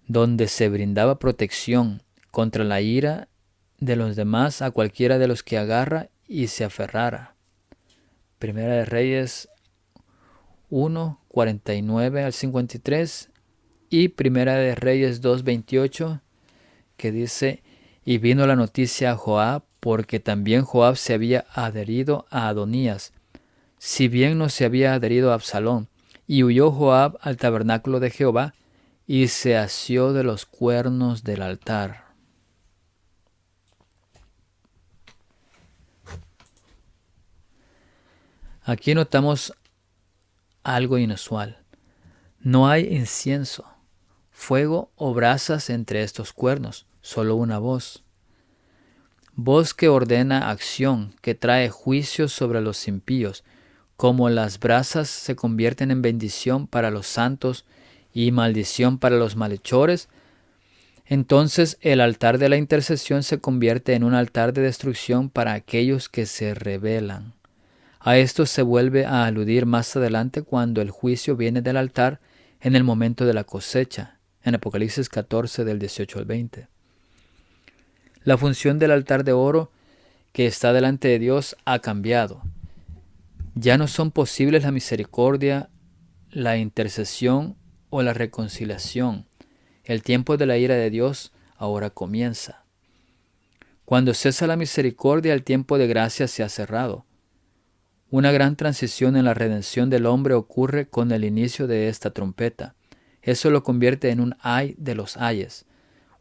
donde se brindaba protección contra la ira de los demás a cualquiera de los que agarra y se aferrara. Primera de Reyes 1, 49 al 53 y Primera de Reyes 2, 28, que dice: Y vino la noticia a Joab, porque también Joab se había adherido a Adonías, si bien no se había adherido a Absalón, y huyó Joab al tabernáculo de Jehová, y se asió de los cuernos del altar. Aquí notamos algo inusual. No hay incienso, fuego o brasas entre estos cuernos, solo una voz. Voz que ordena acción, que trae juicio sobre los impíos. Como las brasas se convierten en bendición para los santos y maldición para los malhechores, entonces el altar de la intercesión se convierte en un altar de destrucción para aquellos que se rebelan. A esto se vuelve a aludir más adelante cuando el juicio viene del altar en el momento de la cosecha, en Apocalipsis 14 del 18 al 20. La función del altar de oro que está delante de Dios ha cambiado. Ya no son posibles la misericordia, la intercesión o la reconciliación. El tiempo de la ira de Dios ahora comienza. Cuando cesa la misericordia, el tiempo de gracia se ha cerrado. Una gran transición en la redención del hombre ocurre con el inicio de esta trompeta. Eso lo convierte en un ay de los ayes,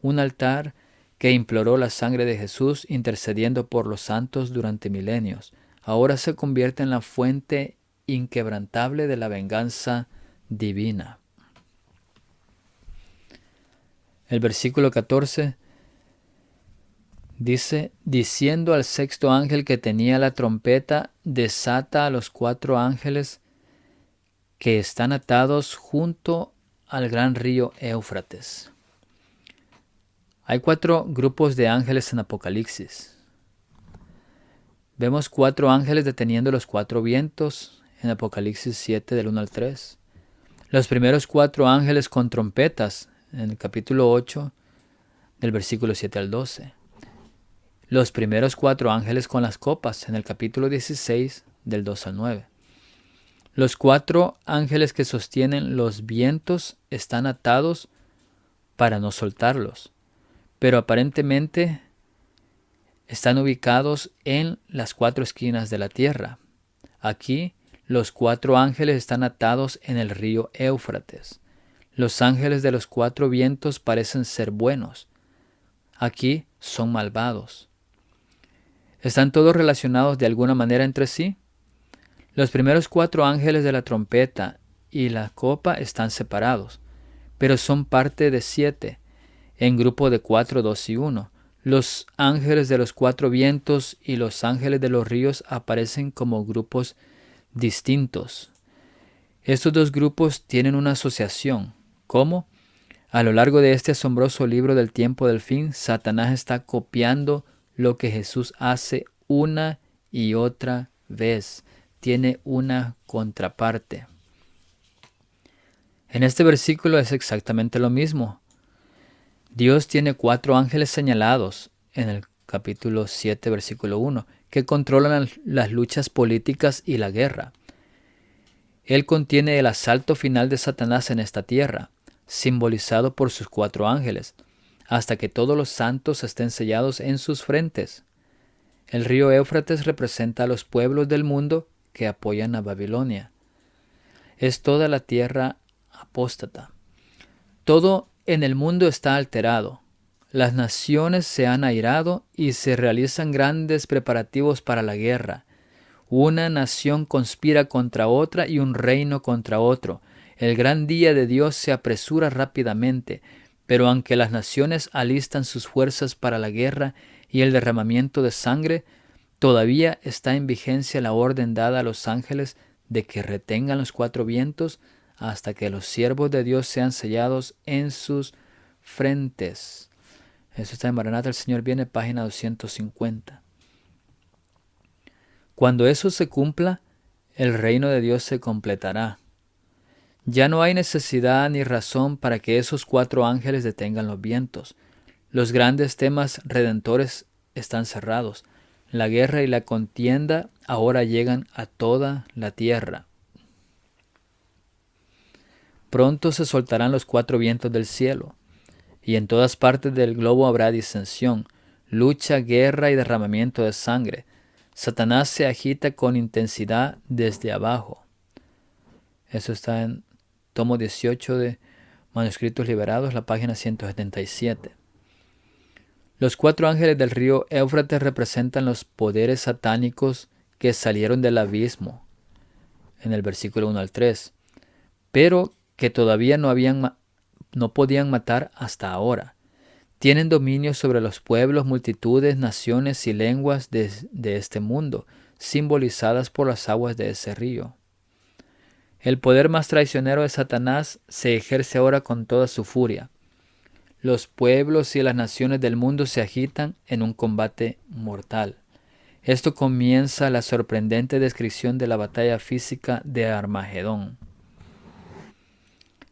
un altar que imploró la sangre de Jesús intercediendo por los santos durante milenios. Ahora se convierte en la fuente inquebrantable de la venganza divina. El versículo 14 dice, diciendo al sexto ángel que tenía la trompeta, desata a los 4 ángeles que están atados junto al gran río Éufrates. Hay 4 grupos de ángeles en Apocalipsis. Vemos 4 ángeles deteniendo los 4 vientos en Apocalipsis 7 del 1 al 3. Los primeros 4 ángeles con trompetas en el capítulo 8 del versículo 7 al 12. Los primeros 4 ángeles con las copas en el capítulo 16 del 2 al 9. Los 4 ángeles que sostienen los vientos están atados para no soltarlos, pero aparentemente están ubicados en las 4 esquinas de la tierra. Aquí los 4 ángeles están atados en el río Éufrates. Los ángeles de los 4 vientos parecen ser buenos. Aquí son malvados. ¿Están todos relacionados de alguna manera entre sí? Los primeros 4 ángeles de la trompeta y la copa están separados, pero son parte de 7, en grupo de 4, 2 y 1. Los ángeles de los 4 vientos y los ángeles de los ríos aparecen como grupos distintos. Estos 2 grupos tienen una asociación. ¿Cómo? A lo largo de este asombroso libro del tiempo del fin, Satanás está copiando lo que Jesús hace una y otra vez. Tiene una contraparte. En este versículo es exactamente lo mismo. Dios tiene 4 ángeles señalados en el capítulo 7, versículo 1, que controlan las luchas políticas y la guerra. Él contiene el asalto final de Satanás en esta tierra, simbolizado por sus 4 ángeles, hasta que todos los santos estén sellados en sus frentes. El río Éufrates representa a los pueblos del mundo que apoyan a Babilonia. Es toda la tierra apóstata. Todo en el mundo está alterado. Las naciones se han airado y se realizan grandes preparativos para la guerra. Una nación conspira contra otra y un reino contra otro. El gran día de Dios se apresura rápidamente, pero aunque las naciones alistan sus fuerzas para la guerra y el derramamiento de sangre, todavía está en vigencia la orden dada a los ángeles de que retengan los 4 vientos hasta que los siervos de Dios sean sellados en sus frentes. Eso está en Maranatha, el Señor viene, página 250. Cuando eso se cumpla, el reino de Dios se completará. Ya no hay necesidad ni razón para que esos 4 ángeles detengan los vientos. Los grandes temas redentores están cerrados. La guerra y la contienda ahora llegan a toda la tierra. Pronto se soltarán los 4 vientos del cielo, y en todas partes del globo habrá disensión, lucha, guerra y derramamiento de sangre. Satanás se agita con intensidad desde abajo. Eso está en tomo 18 de Manuscritos Liberados, la página 177. Los 4 ángeles del río Éufrates representan los poderes satánicos que salieron del abismo, en el versículo 1 al 3, pero que todavía no podían matar hasta ahora. Tienen dominio sobre los pueblos, multitudes, naciones y lenguas de este mundo, simbolizadas por las aguas de ese río. El poder más traicionero de Satanás se ejerce ahora con toda su furia. Los pueblos y las naciones del mundo se agitan en un combate mortal. Esto comienza la sorprendente descripción de la batalla física de Armagedón.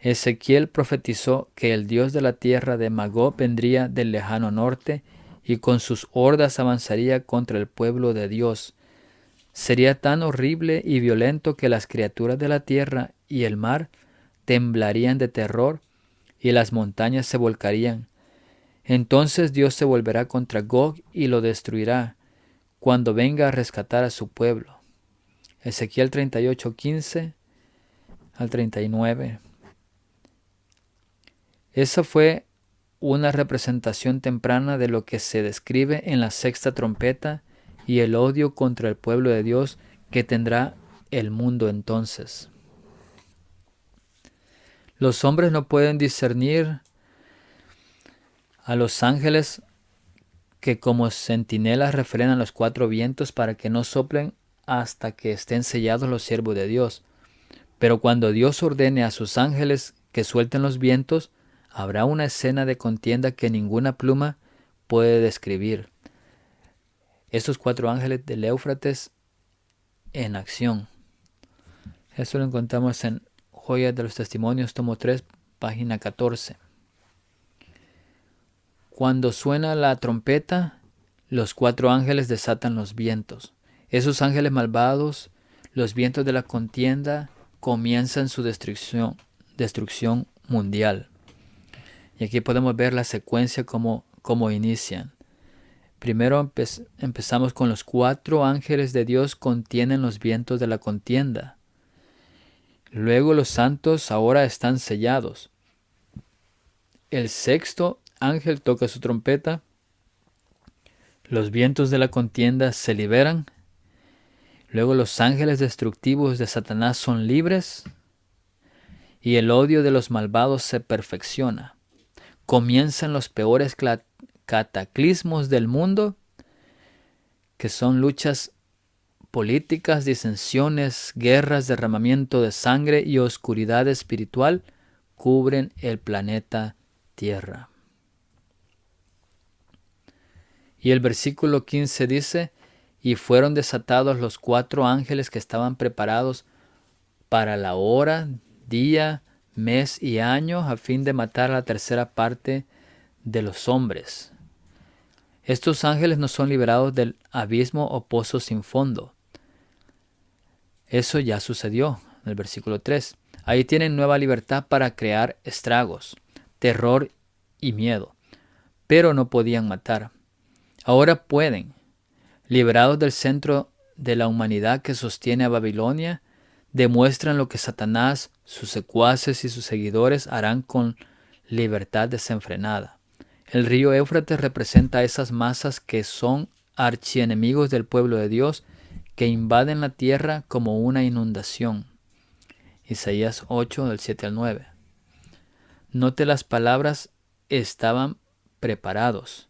Ezequiel profetizó que el dios de la tierra de Magog vendría del lejano norte y con sus hordas avanzaría contra el pueblo de Dios. Sería tan horrible y violento que las criaturas de la tierra y el mar temblarían de terror y las montañas se volcarían. Entonces Dios se volverá contra Gog y lo destruirá cuando venga a rescatar a su pueblo. Ezequiel 38, 15 al 39. Esa fue una representación temprana de lo que se describe en la sexta trompeta y el odio contra el pueblo de Dios que tendrá el mundo entonces. Los hombres no pueden discernir a los ángeles que como centinelas refrenan los cuatro vientos para que no soplen hasta que estén sellados los siervos de Dios. Pero cuando Dios ordene a sus ángeles que suelten los vientos, habrá una escena de contienda que ninguna pluma puede describir. Estos cuatro ángeles del Éufrates en acción. Eso lo encontramos en Joyas de los Testimonios, tomo 3, página 14. Cuando suena la trompeta, los cuatro ángeles desatan los vientos. Esos ángeles malvados, los vientos de la contienda, comienzan su destrucción mundial. Y aquí podemos ver la secuencia como inician. Primero empezamos con los cuatro ángeles de Dios contienen los vientos de la contienda. Luego los santos ahora están sellados. El sexto ángel toca su trompeta. Los vientos de la contienda se liberan. Luego los ángeles destructivos de Satanás son libres. Y el odio de los malvados se perfecciona. Comienzan los peores cataclismos del mundo, que son luchas políticas, disensiones, guerras, derramamiento de sangre y oscuridad espiritual cubren el planeta Tierra. Y el versículo 15 dice, y fueron desatados los cuatro ángeles que estaban preparados para la hora, día, mes y año, a fin de matar a la tercera parte de los hombres. Estos ángeles no son liberados del abismo o pozo sin fondo. Eso ya sucedió en el versículo 3. Ahí tienen nueva libertad para crear estragos, terror y miedo, pero no podían matar. Ahora pueden, liberados del centro de la humanidad que sostiene a Babilonia, demuestran lo que Satanás, sus secuaces y sus seguidores harán con libertad desenfrenada. El río Éufrates representa a esas masas que son archienemigos del pueblo de Dios, que invaden la tierra como una inundación. Isaías 8, del 7 al 9. Note las palabras estaban preparados.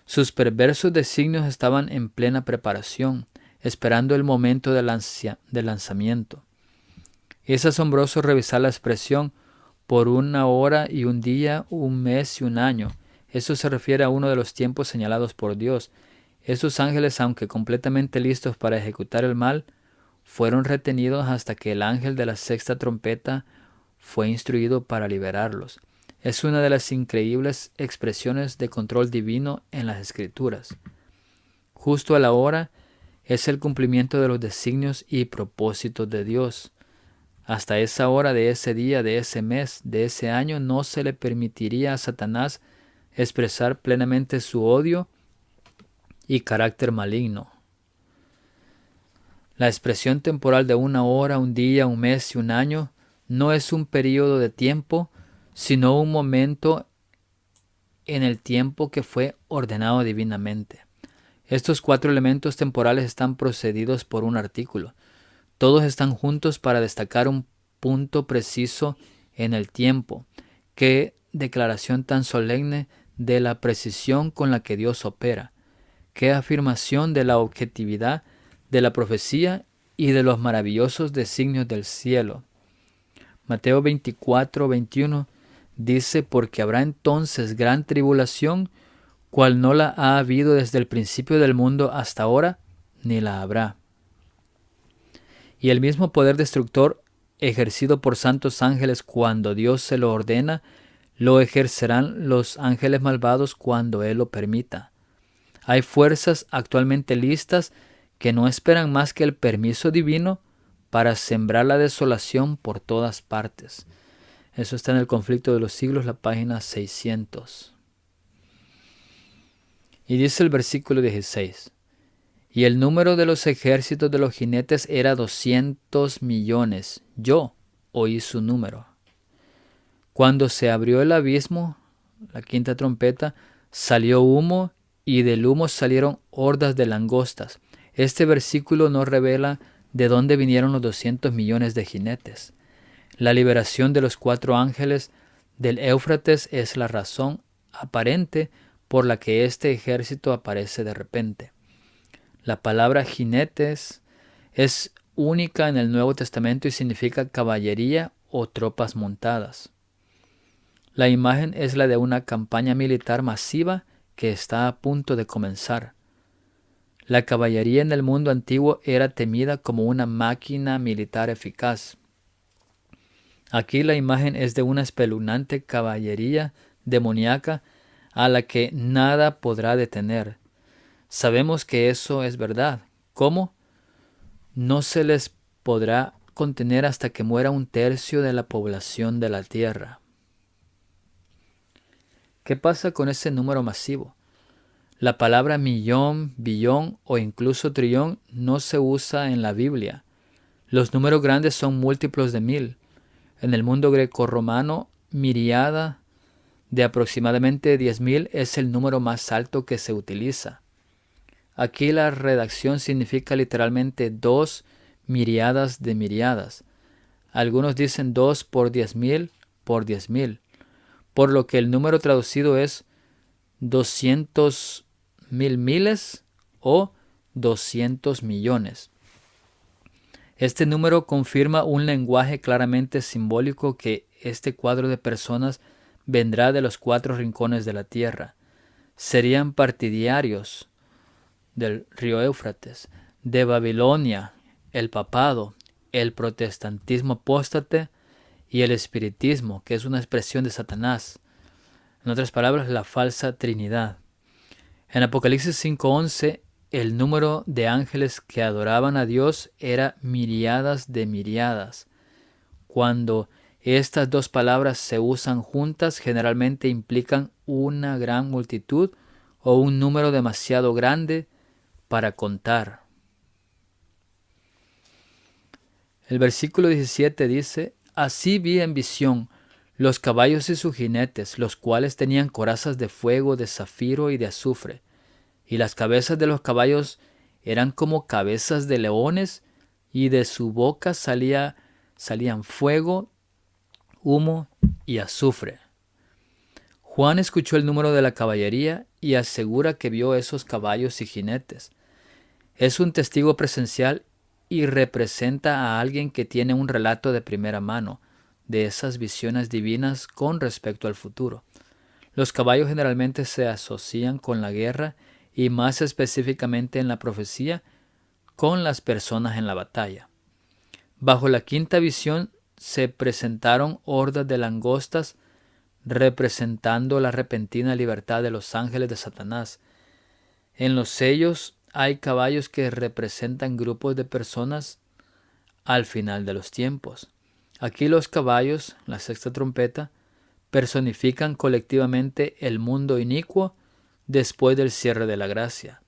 Sus perversos designios estaban en plena preparación, esperando el momento de lanzamiento. Es asombroso revisar la expresión por una hora y un día, un mes y un año. Eso se refiere a uno de los tiempos señalados por Dios. Estos ángeles, aunque completamente listos para ejecutar el mal, fueron retenidos hasta que el ángel de la sexta trompeta fue instruido para liberarlos. Es una de las increíbles expresiones de control divino en las Escrituras. Justo a la hora es el cumplimiento de los designios y propósitos de Dios. Hasta esa hora de ese día, de ese mes, de ese año, no se le permitiría a Satanás expresar plenamente su odio y carácter maligno. La expresión temporal de una hora, un día, un mes y un año no es un período de tiempo, sino un momento en el tiempo que fue ordenado divinamente. Estos cuatro elementos temporales están precedidos por un artículo. Todos están juntos para destacar un punto preciso en el tiempo. Qué declaración tan solemne de la precisión con la que Dios opera. Qué afirmación de la objetividad de la profecía y de los maravillosos designios del cielo. Mateo 24, 21 dice, porque habrá entonces gran tribulación, cual no la ha habido desde el principio del mundo hasta ahora, ni la habrá. Y el mismo poder destructor ejercido por santos ángeles cuando Dios se lo ordena, lo ejercerán los ángeles malvados cuando Él lo permita. Hay fuerzas actualmente listas que no esperan más que el permiso divino para sembrar la desolación por todas partes. Eso está en el Conflicto de los Siglos, la página 600. Y dice el versículo 16, Y el número de los ejércitos de los jinetes era 200 millones. Yo oí su número. Cuando se abrió el abismo, la quinta trompeta, salió humo y del humo salieron hordas de langostas. Este versículo no revela de dónde vinieron los 200 millones de jinetes. La liberación de los 4 ángeles del Éufrates es la razón aparente por la que este ejército aparece de repente. La palabra jinetes es única en el Nuevo Testamento y significa caballería o tropas montadas. La imagen es la de una campaña militar masiva que está a punto de comenzar. La caballería en el mundo antiguo era temida como una máquina militar eficaz. Aquí la imagen es de una espeluznante caballería demoníaca a la que nada podrá detener. Sabemos que eso es verdad. ¿Cómo? No se les podrá contener hasta que muera 1/3 de la población de la tierra. ¿Qué pasa con ese número masivo? La palabra millón, billón o incluso trillón no se usa en la Biblia. Los números grandes son múltiplos de 1000. En el mundo grecorromano, miriada de aproximadamente 10.000 es el número más alto que se utiliza. Aquí la redacción significa literalmente 2 miriadas de miriadas. Algunos dicen 2 por 10.000 por 10.000, por lo que el número traducido es 200.000 miles o 200 millones. Este número confirma un lenguaje claramente simbólico que este cuadro de personas vendrá de los 4 rincones de la tierra. Serían partidarios del río Éufrates, de Babilonia, el papado, el protestantismo apóstate y el espiritismo, que es una expresión de Satanás. En otras palabras, la falsa Trinidad. En Apocalipsis 5:11, el número de ángeles que adoraban a Dios era miriadas de miriadas. Cuando estas dos palabras se usan juntas, generalmente implican una gran multitud o un número demasiado grande para contar. El versículo 17 dice: Así vi en visión los caballos y sus jinetes, los cuales tenían corazas de fuego, de zafiro y de azufre, y las cabezas de los caballos eran como cabezas de leones, y de su boca salían fuego, humo y azufre. Juan escuchó el número de la caballería y asegura que vio esos caballos y jinetes. Es un testigo presencial y representa a alguien que tiene un relato de primera mano de esas visiones divinas con respecto al futuro. Los caballos generalmente se asocian con la guerra y más específicamente en la profecía con las personas en la batalla. Bajo la quinta visión se presentaron hordas de langostas representando la repentina libertad de los ángeles de Satanás. En los sellos hay caballos que representan grupos de personas al final de los tiempos. Aquí los caballos, la sexta trompeta, personifican colectivamente el mundo inicuo después del cierre de la gracia.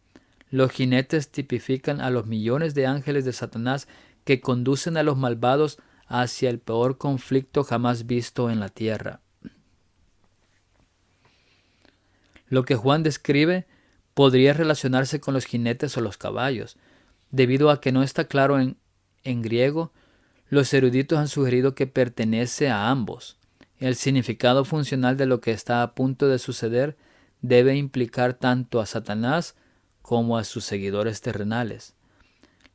Los jinetes tipifican a los millones de ángeles de Satanás que conducen a los malvados hacia el peor conflicto jamás visto en la tierra. Lo que Juan describe podría relacionarse con los jinetes o los caballos. Debido a que no está claro en griego, los eruditos han sugerido que pertenece a ambos. El significado funcional de lo que está a punto de suceder debe implicar tanto a Satanás como a sus seguidores terrenales.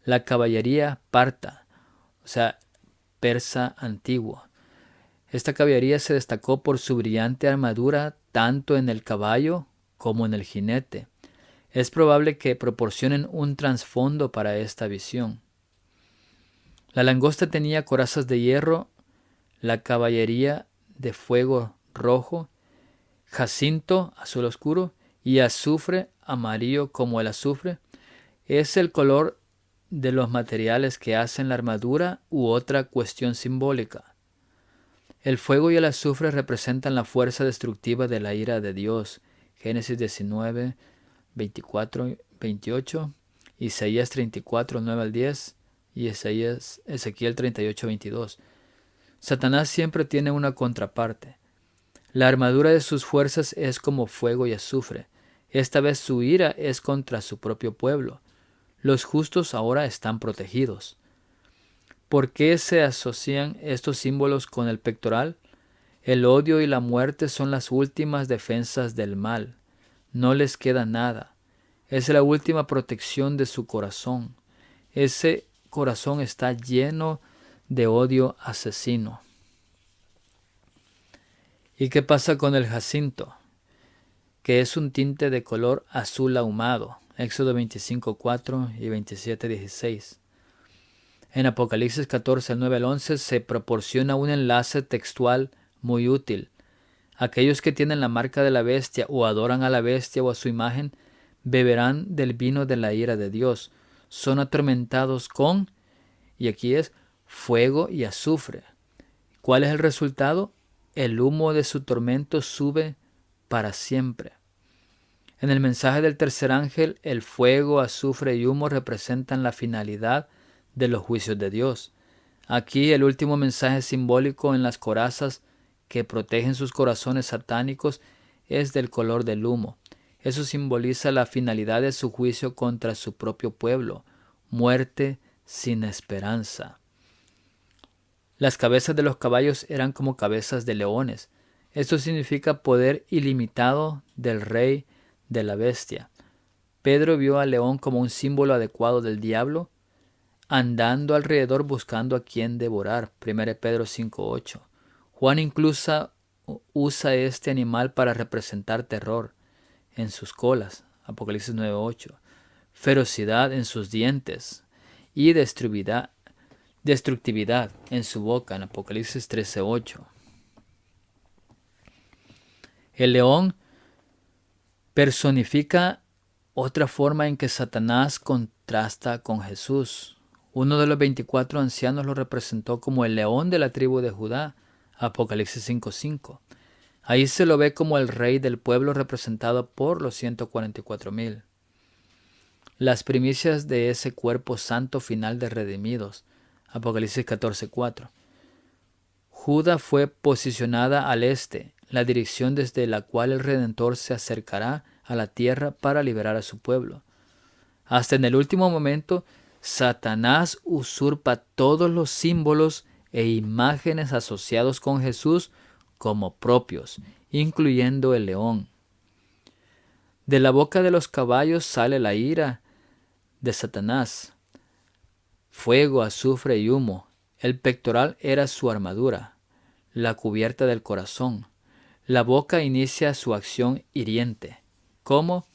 La caballería parta, o sea, persa antigua. Esta caballería se destacó por su brillante armadura tanto en el caballo como en el jinete. Es probable que proporcionen un trasfondo para esta visión. La langosta tenía corazas de hierro, la caballería de fuego rojo, jacinto azul oscuro y azufre amarillo como el azufre. Es el color de los materiales que hacen la armadura u otra cuestión simbólica. El fuego y el azufre representan la fuerza destructiva de la ira de Dios. Génesis 19, 24 y 28. Isaías 34, 9 al 10 y Ezequiel 38, 22. Satanás siempre tiene una contraparte. La armadura de sus fuerzas es como fuego y azufre. Esta vez su ira es contra su propio pueblo. Los justos ahora están protegidos. ¿Por qué se asocian estos símbolos con el pectoral? El odio y la muerte son las últimas defensas del mal. No les queda nada. Es la última protección de su corazón. Ese corazón está lleno de odio asesino. ¿Y qué pasa con el jacinto? Que es un tinte de color azul ahumado. Éxodo 25:4 y 27:16. En Apocalipsis 14, 9 al 11 se proporciona un enlace textual muy útil. Aquellos que tienen la marca de la bestia o adoran a la bestia o a su imagen, beberán del vino de la ira de Dios. Son atormentados con, y aquí es, fuego y azufre. ¿Cuál es el resultado? El humo de su tormento sube para siempre. En el mensaje del tercer ángel, el fuego, azufre y humo representan la finalidad de los juicios de Dios. Aquí el último mensaje simbólico en las corazas que protegen sus corazones satánicos es del color del humo. Eso simboliza la finalidad de su juicio contra su propio pueblo, muerte sin esperanza. Las cabezas de los caballos eran como cabezas de leones. Esto significa poder ilimitado del rey de la bestia. Pedro vio al león como un símbolo adecuado del diablo, andando alrededor buscando a quien devorar. 1 Pedro 5:8. Juan incluso usa este animal para representar terror en sus colas. Apocalipsis 9:8. Ferocidad en sus dientes y destructividad en su boca. En Apocalipsis 13:8. El león personifica otra forma en que Satanás contrasta con Jesús. Uno de los 24 ancianos lo representó como el león de la tribu de Judá, Apocalipsis 5:5. Ahí se lo ve como el rey del pueblo representado por los 144,000. Las primicias de ese cuerpo santo final de redimidos, Apocalipsis 14:4. Judá fue posicionada al este, la dirección desde la cual el Redentor se acercará a la tierra para liberar a su pueblo. Hasta en el último momento, Satanás usurpa todos los símbolos e imágenes asociados con Jesús como propios, incluyendo el león. De la boca de los caballos sale la ira de Satanás, fuego, azufre y humo. El pectoral era su armadura, la cubierta del corazón. La boca inicia su acción hiriente. ¿Cómo?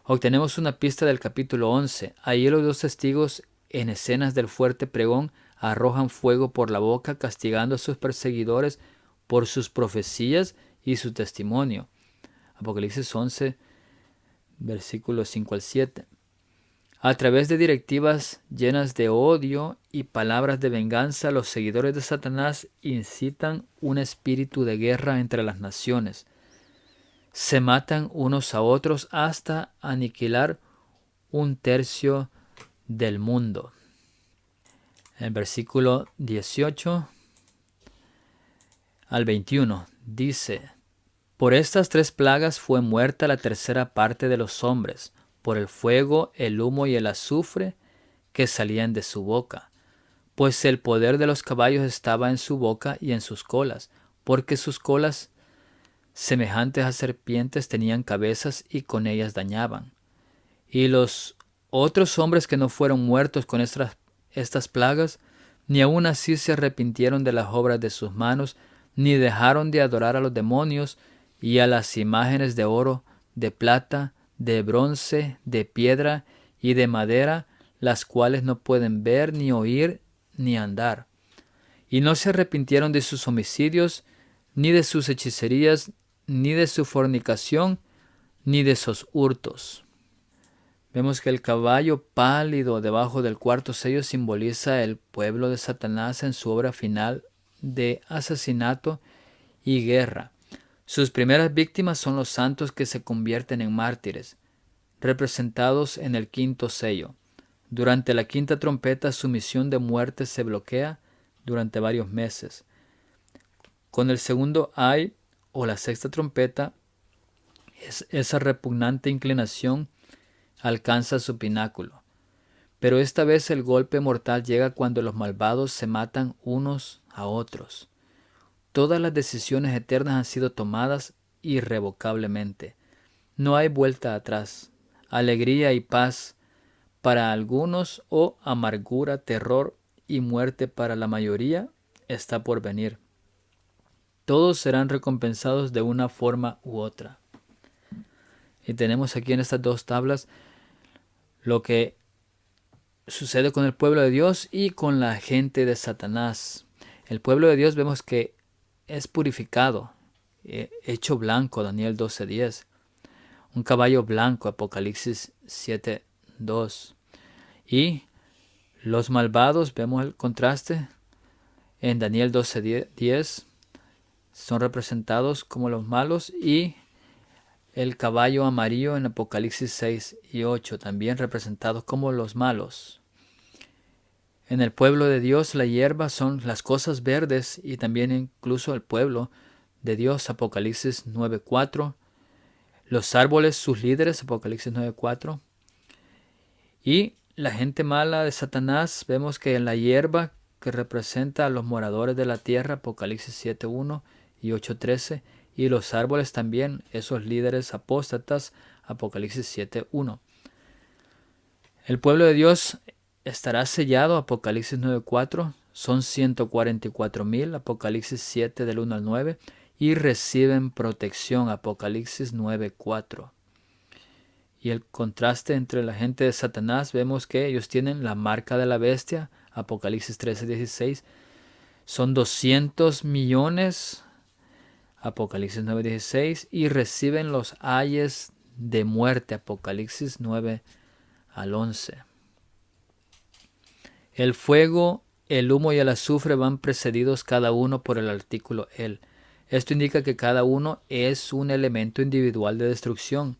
Obtenemos una pista del capítulo 11. Ahí los dos testigos en escenas del fuerte pregón arrojan fuego por la boca, castigando a sus perseguidores por sus profecías y su testimonio. Apocalipsis 11, versículos 5 al 7. A través de directivas llenas de odio y palabras de venganza, los seguidores de Satanás incitan un espíritu de guerra entre las naciones. Se matan unos a otros hasta aniquilar 1/3 del mundo. En el versículo 18 al 21 dice: Por estas 3 plagas fue muerta la tercera parte de los hombres, por el fuego, el humo y el azufre que salían de su boca. Pues el poder de los caballos estaba en su boca y en sus colas, porque sus colas, semejantes a serpientes, tenían cabezas y con ellas dañaban. Y los otros hombres que no fueron muertos con estas plagas, ni aun así se arrepintieron de las obras de sus manos, ni dejaron de adorar a los demonios y a las imágenes de oro, de plata, de bronce, de piedra y de madera, las cuales no pueden ver, ni oír, ni andar. Y no se arrepintieron de sus homicidios, ni de sus hechicerías, ni de su fornicación, ni de sus hurtos. Vemos que el caballo pálido debajo del cuarto sello simboliza el pueblo de Satanás en su obra final de asesinato y guerra. Sus primeras víctimas son los santos que se convierten en mártires. representados en el quinto sello. Durante la quinta trompeta su misión de muerte se bloquea durante varios meses. Con el segundo ay o la sexta trompeta, esa repugnante inclinación alcanza su pináculo. Pero esta vez el golpe mortal llega cuando los malvados se matan unos a otros. Todas las decisiones eternas han sido tomadas irrevocablemente. No hay vuelta atrás. Alegría y paz para algunos o amargura, terror y muerte para la mayoría está por venir. Todos serán recompensados de una forma u otra. Y tenemos aquí en estas dos tablas lo que sucede con el pueblo de Dios y con la gente de Satanás. El pueblo de Dios vemos que es purificado, hecho blanco, Daniel 12:10. Un caballo blanco, Apocalipsis 7:2. Y los malvados, vemos el contraste en Daniel 12:10, son representados como los malos, y el caballo amarillo en Apocalipsis 6:8, también representados como los malos. En el pueblo de Dios la hierba son las cosas verdes y también incluso el pueblo de Dios, Apocalipsis 9:4. Los árboles, sus líderes, Apocalipsis 9:4. Y la gente mala de Satanás, vemos que la hierba que representa a los moradores de la tierra, Apocalipsis 7:1 y 8:13. Y los árboles también, esos líderes apóstatas, Apocalipsis 7:1. El pueblo de Dios estará sellado, Apocalipsis 9:4. Son 144,000, Apocalipsis 7 del 1 al 9. Y reciben protección, Apocalipsis 9:4. Y el contraste entre la gente de Satanás, vemos que ellos tienen la marca de la bestia, Apocalipsis 13:16. Son 200 millones, Apocalipsis 9:16. Y reciben los ayes de muerte, Apocalipsis 9 al 11. El fuego, el humo y el azufre van precedidos cada uno por el artículo el. Esto indica que cada uno es un elemento individual de destrucción.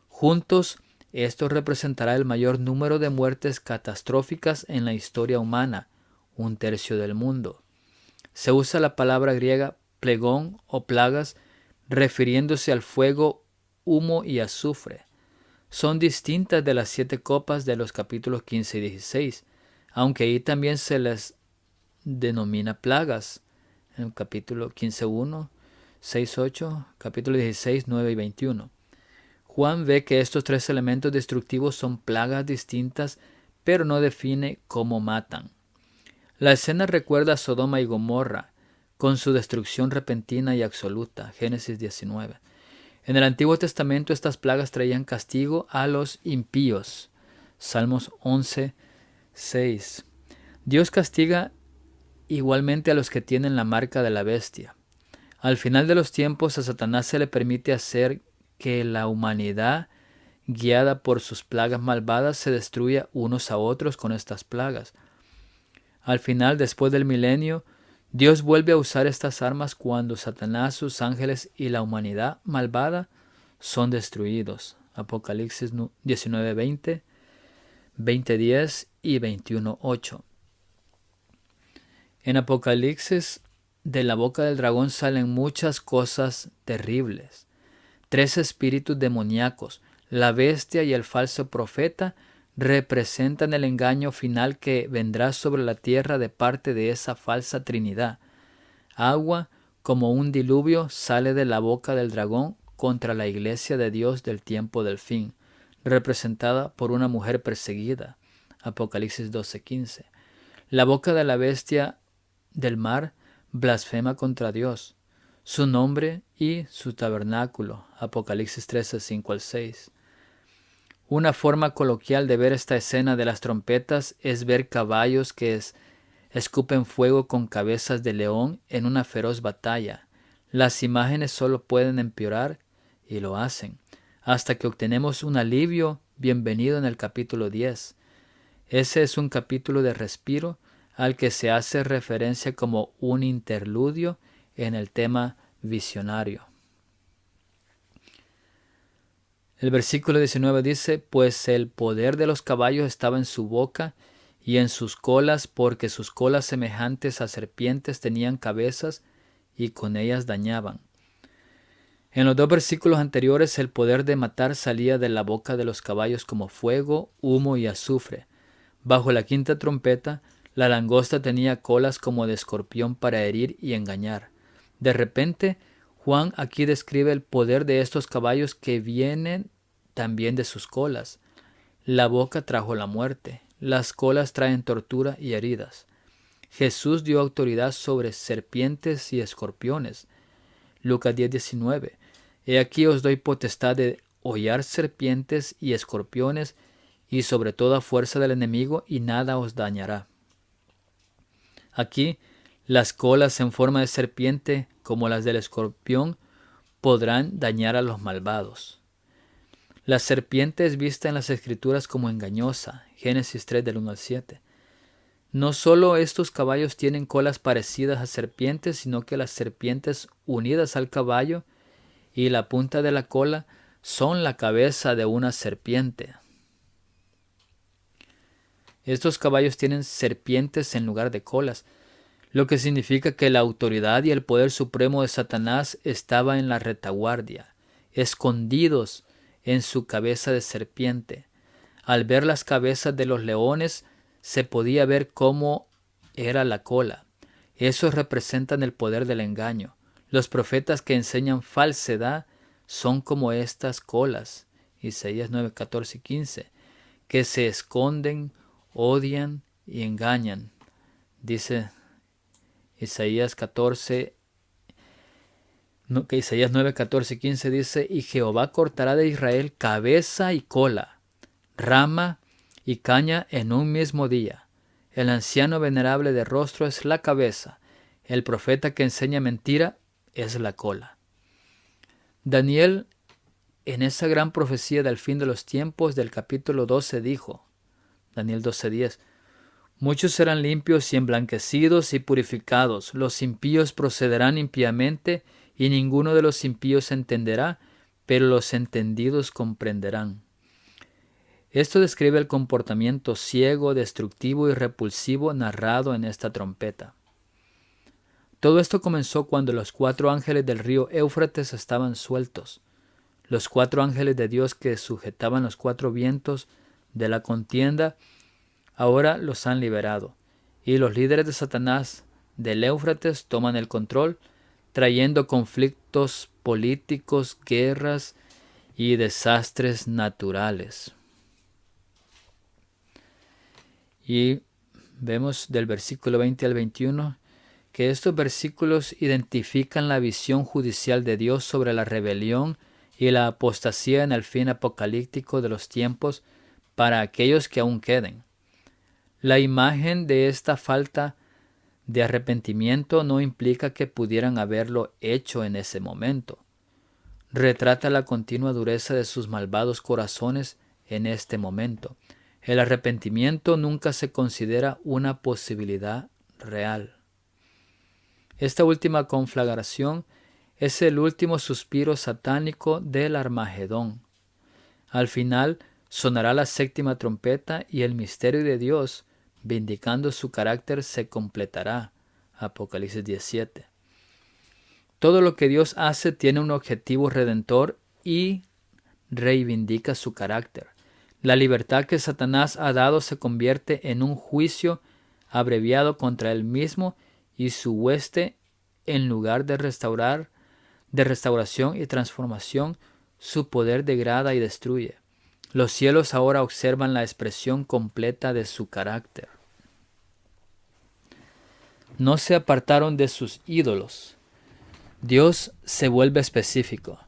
Juntos, esto representará el mayor número de muertes catastróficas en la historia humana, 1/3 del mundo. Se usa la palabra griega plegón o plagas, refiriéndose al fuego, humo y azufre. Son distintas de las 7 copas de los capítulos 15 y 16, aunque ahí también se les denomina plagas, en el capítulo 15:1, 6:8, capítulo 16, 9 y 21. Juan ve que estos 3 elementos destructivos son plagas distintas, pero no define cómo matan. La escena recuerda a Sodoma y Gomorra, con su destrucción repentina y absoluta, Génesis 19. En el Antiguo Testamento estas plagas traían castigo a los impíos, Salmos 11:6. Dios castiga igualmente a los que tienen la marca de la bestia. Al final de los tiempos, a Satanás se le permite hacer que la humanidad, guiada por sus plagas malvadas, se destruya unos a otros con estas plagas. Al final, después del milenio, Dios vuelve a usar estas armas cuando Satanás, sus ángeles y la humanidad malvada son destruidos. Apocalipsis 19:20, 20:10 y 21:8. En Apocalipsis, de la boca del dragón salen muchas cosas terribles. 3 espíritus demoníacos, la bestia y el falso profeta, representan el engaño final que vendrá sobre la tierra de parte de esa falsa trinidad. Agua, como un diluvio, sale de la boca del dragón contra la iglesia de Dios del tiempo del fin, representada por una mujer perseguida. Apocalipsis 12:15. La boca de la bestia del mar blasfema contra Dios, su nombre y su tabernáculo. Apocalipsis 13:5 al 6. Una forma coloquial de ver esta escena de las trompetas es ver caballos que escupen fuego con cabezas de león en una feroz batalla. Las imágenes solo pueden empeorar, y lo hacen, hasta que obtenemos un alivio bienvenido en el capítulo 10. Ese es un capítulo de respiro al que se hace referencia como un interludio en el tema visionario. El versículo 19 dice, pues el poder de los caballos estaba en su boca y en sus colas, porque sus colas semejantes a serpientes tenían cabezas y con ellas dañaban. En los dos versículos anteriores, el poder de matar salía de la boca de los caballos como fuego, humo y azufre. Bajo la quinta trompeta, la langosta tenía colas como de escorpión para herir y engañar. De repente, Juan aquí describe el poder de estos caballos que vienen también de sus colas. La boca trajo la muerte, las colas traen tortura y heridas. Jesús dio autoridad sobre serpientes y escorpiones. Lucas 10:19. He aquí os doy potestad de hollar serpientes y escorpiones y sobre toda fuerza del enemigo, y nada os dañará. Aquí, las colas en forma de serpiente, como las del escorpión, podrán dañar a los malvados. La serpiente es vista en las Escrituras como engañosa, Génesis 3 del 1 al 7. No solo estos caballos tienen colas parecidas a serpientes, sino que las serpientes unidas al caballo y la punta de la cola son la cabeza de una serpiente. Estos caballos tienen serpientes en lugar de colas, lo que significa que la autoridad y el poder supremo de Satanás estaba en la retaguardia, escondidos en su cabeza de serpiente. Al ver las cabezas de los leones, se podía ver cómo era la cola. Esos representan el poder del engaño. Los profetas que enseñan falsedad son como estas colas, Isaías 9, 14 y 15, que se esconden, odian y engañan. Dice Isaías 9, 14 y 15 dice, y Jehová cortará de Israel cabeza y cola, rama y caña en un mismo día. El anciano venerable de rostro es la cabeza, el profeta que enseña mentira es la cola. Daniel, en esa gran profecía del fin de los tiempos del capítulo 12 dijo, Daniel 12:10, muchos serán limpios y emblanquecidos y purificados, los impíos procederán impíamente y ninguno de los impíos entenderá, pero los entendidos comprenderán. Esto describe el comportamiento ciego, destructivo y repulsivo narrado en esta trompeta. Todo esto comenzó cuando los 4 ángeles del río Éufrates estaban sueltos. Los 4 ángeles de Dios que sujetaban los 4 vientos de la contienda ahora los han liberado, y los líderes de Satanás del Éufrates toman el control, trayendo conflictos políticos, guerras y desastres naturales. Y vemos del versículo 20 al 21 que estos versículos identifican la visión judicial de Dios sobre la rebelión y la apostasía en el fin apocalíptico de los tiempos para aquellos que aún queden. La imagen de esta falta de arrepentimiento no implica que pudieran haberlo hecho en ese momento. Retrata la continua dureza de sus malvados corazones en este momento. El arrepentimiento nunca se considera una posibilidad real. Esta última conflagración es el último suspiro satánico del Armagedón. Al final sonará la 7ª trompeta y el misterio de Dios, vindicando su carácter, se completará. Apocalipsis 17. Todo lo que Dios hace tiene un objetivo redentor y reivindica su carácter. La libertad que Satanás ha dado se convierte en un juicio abreviado contra él mismo y su hueste. En lugar de restauración y transformación, su poder degrada y destruye. Los cielos ahora observan la expresión completa de su carácter. No se apartaron de sus ídolos. Dios se vuelve específico.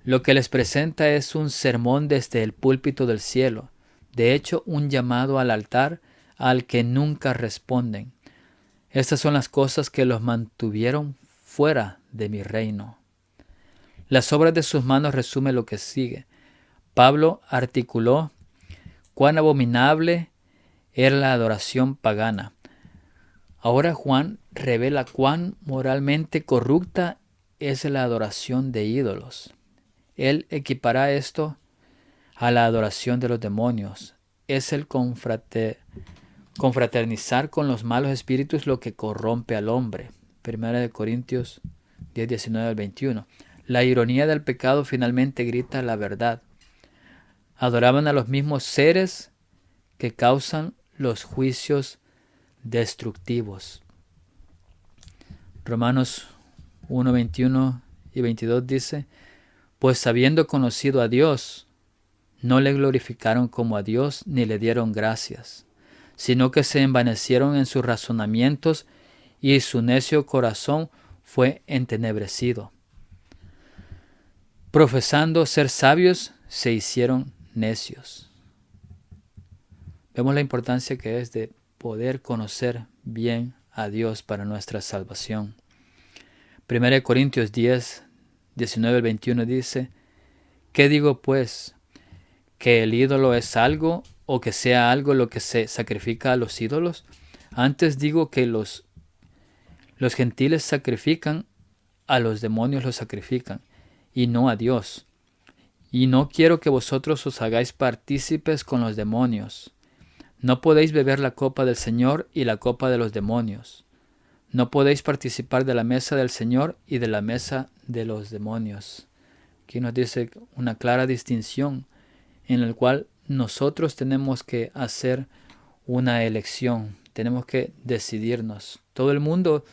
Lo que les presenta es un sermón desde el púlpito del cielo, de hecho un llamado al altar al que nunca responden. Estas son las cosas que los mantuvieron fuera de mi reino. Las obras de sus manos resume lo que sigue. Pablo articuló cuán abominable era la adoración pagana. Ahora Juan revela cuán moralmente corrupta es la adoración de ídolos. Él equipará esto a la adoración de los demonios. Es el confraternizar con los malos espíritus lo que corrompe al hombre. 1 Corintios 10, 19 al 21. La ironía del pecado finalmente grita la verdad. Adoraban a los mismos seres que causan los juicios destructivos. Romanos 1, 21 y 22 dice: pues habiendo conocido a Dios, no le glorificaron como a Dios ni le dieron gracias, sino que se envanecieron en sus razonamientos y su necio corazón fue entenebrecido. Profesando ser sabios, se hicieron necios. Vemos la importancia que es de poder conocer bien a Dios para nuestra salvación. 1 Corintios 10, 19 al 21 dice: ¿qué digo pues? ¿Que el ídolo es algo o que sea algo lo que se sacrifica a los ídolos? Antes digo que los gentiles sacrifican, a los demonios los sacrifican, y no a Dios. Y no quiero que vosotros os hagáis partícipes con los demonios. No podéis beber la copa del Señor y la copa de los demonios. No podéis participar de la mesa del Señor y de la mesa de los demonios. Aquí nos dice una clara distinción en la cual nosotros tenemos que hacer una elección. Tenemos que decidirnos. Todo el mundo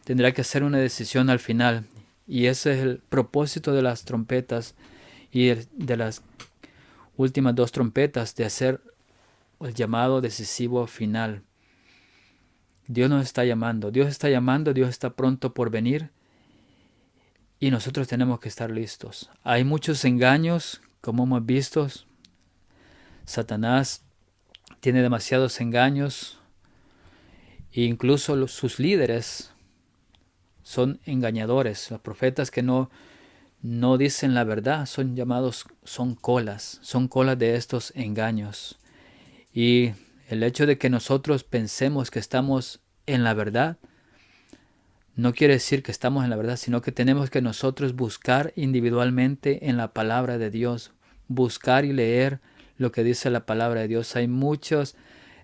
tendrá que hacer una decisión al final. Y ese es el propósito de las trompetas y de las últimas 2 trompetas, de hacer el llamado decisivo final. Dios nos está llamando, Dios está pronto por venir y nosotros tenemos que estar listos. Hay muchos engaños, como hemos visto. Satanás tiene demasiados engaños e incluso sus líderes son engañadores. Los profetas que no dicen la verdad son colas de estos engaños. Y el hecho de que nosotros pensemos que estamos en la verdad no quiere decir que estamos en la verdad, sino que tenemos que nosotros buscar individualmente en la palabra de Dios, buscar y leer lo que dice la palabra de Dios. Hay muchos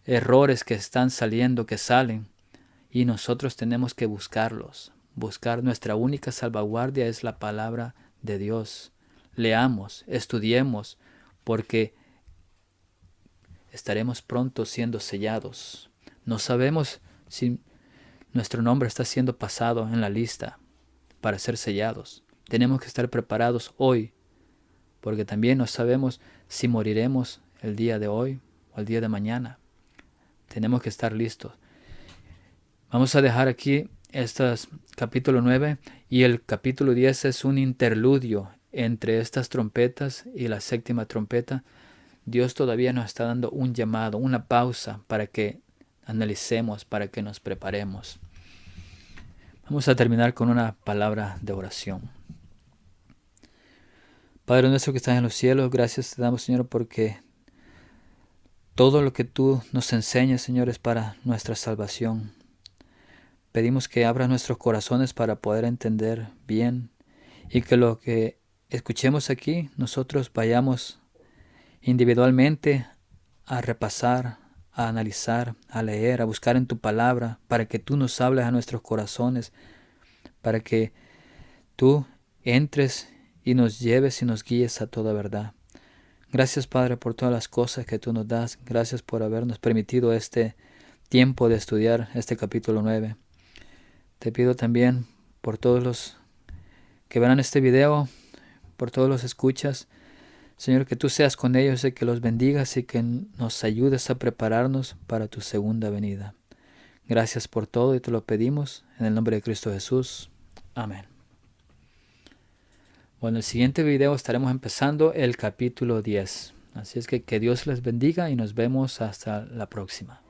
errores que están saliendo, que salen, y nosotros tenemos que buscarlos. Buscar nuestra única salvaguardia es la palabra de Dios. Leamos, estudiemos, porque estaremos pronto siendo sellados. No sabemos si nuestro nombre está siendo pasado en la lista para ser sellados. Tenemos que estar preparados hoy, porque también no sabemos si moriremos el día de hoy o el día de mañana. Tenemos que estar listos. Vamos a dejar aquí capítulo 9, y el capítulo 10 es un interludio entre estas trompetas y la 7ª trompeta. Dios todavía nos está dando un llamado, una pausa para que analicemos, para que nos preparemos. Vamos a terminar con una palabra de oración. Padre nuestro que estás en los cielos, gracias te damos, Señor, porque todo lo que tú nos enseñas, Señor, es para nuestra salvación. Pedimos que abras nuestros corazones para poder entender bien, y que lo que escuchemos aquí nosotros vayamos individualmente a repasar, a analizar, a leer, a buscar en tu palabra, para que tú nos hables a nuestros corazones, para que tú entres y nos lleves y nos guíes a toda verdad. Gracias, Padre, por todas las cosas que tú nos das. Gracias por habernos permitido este tiempo de estudiar este capítulo 9. Te pido también por todos los que verán este video, por todos los escuchas, Señor, que tú seas con ellos y que los bendigas y que nos ayudes a prepararnos para tu segunda venida. Gracias por todo y te lo pedimos en el nombre de Cristo Jesús. Amén. Bueno, en el siguiente video estaremos empezando el capítulo 10. Así es que Dios les bendiga y nos vemos hasta la próxima.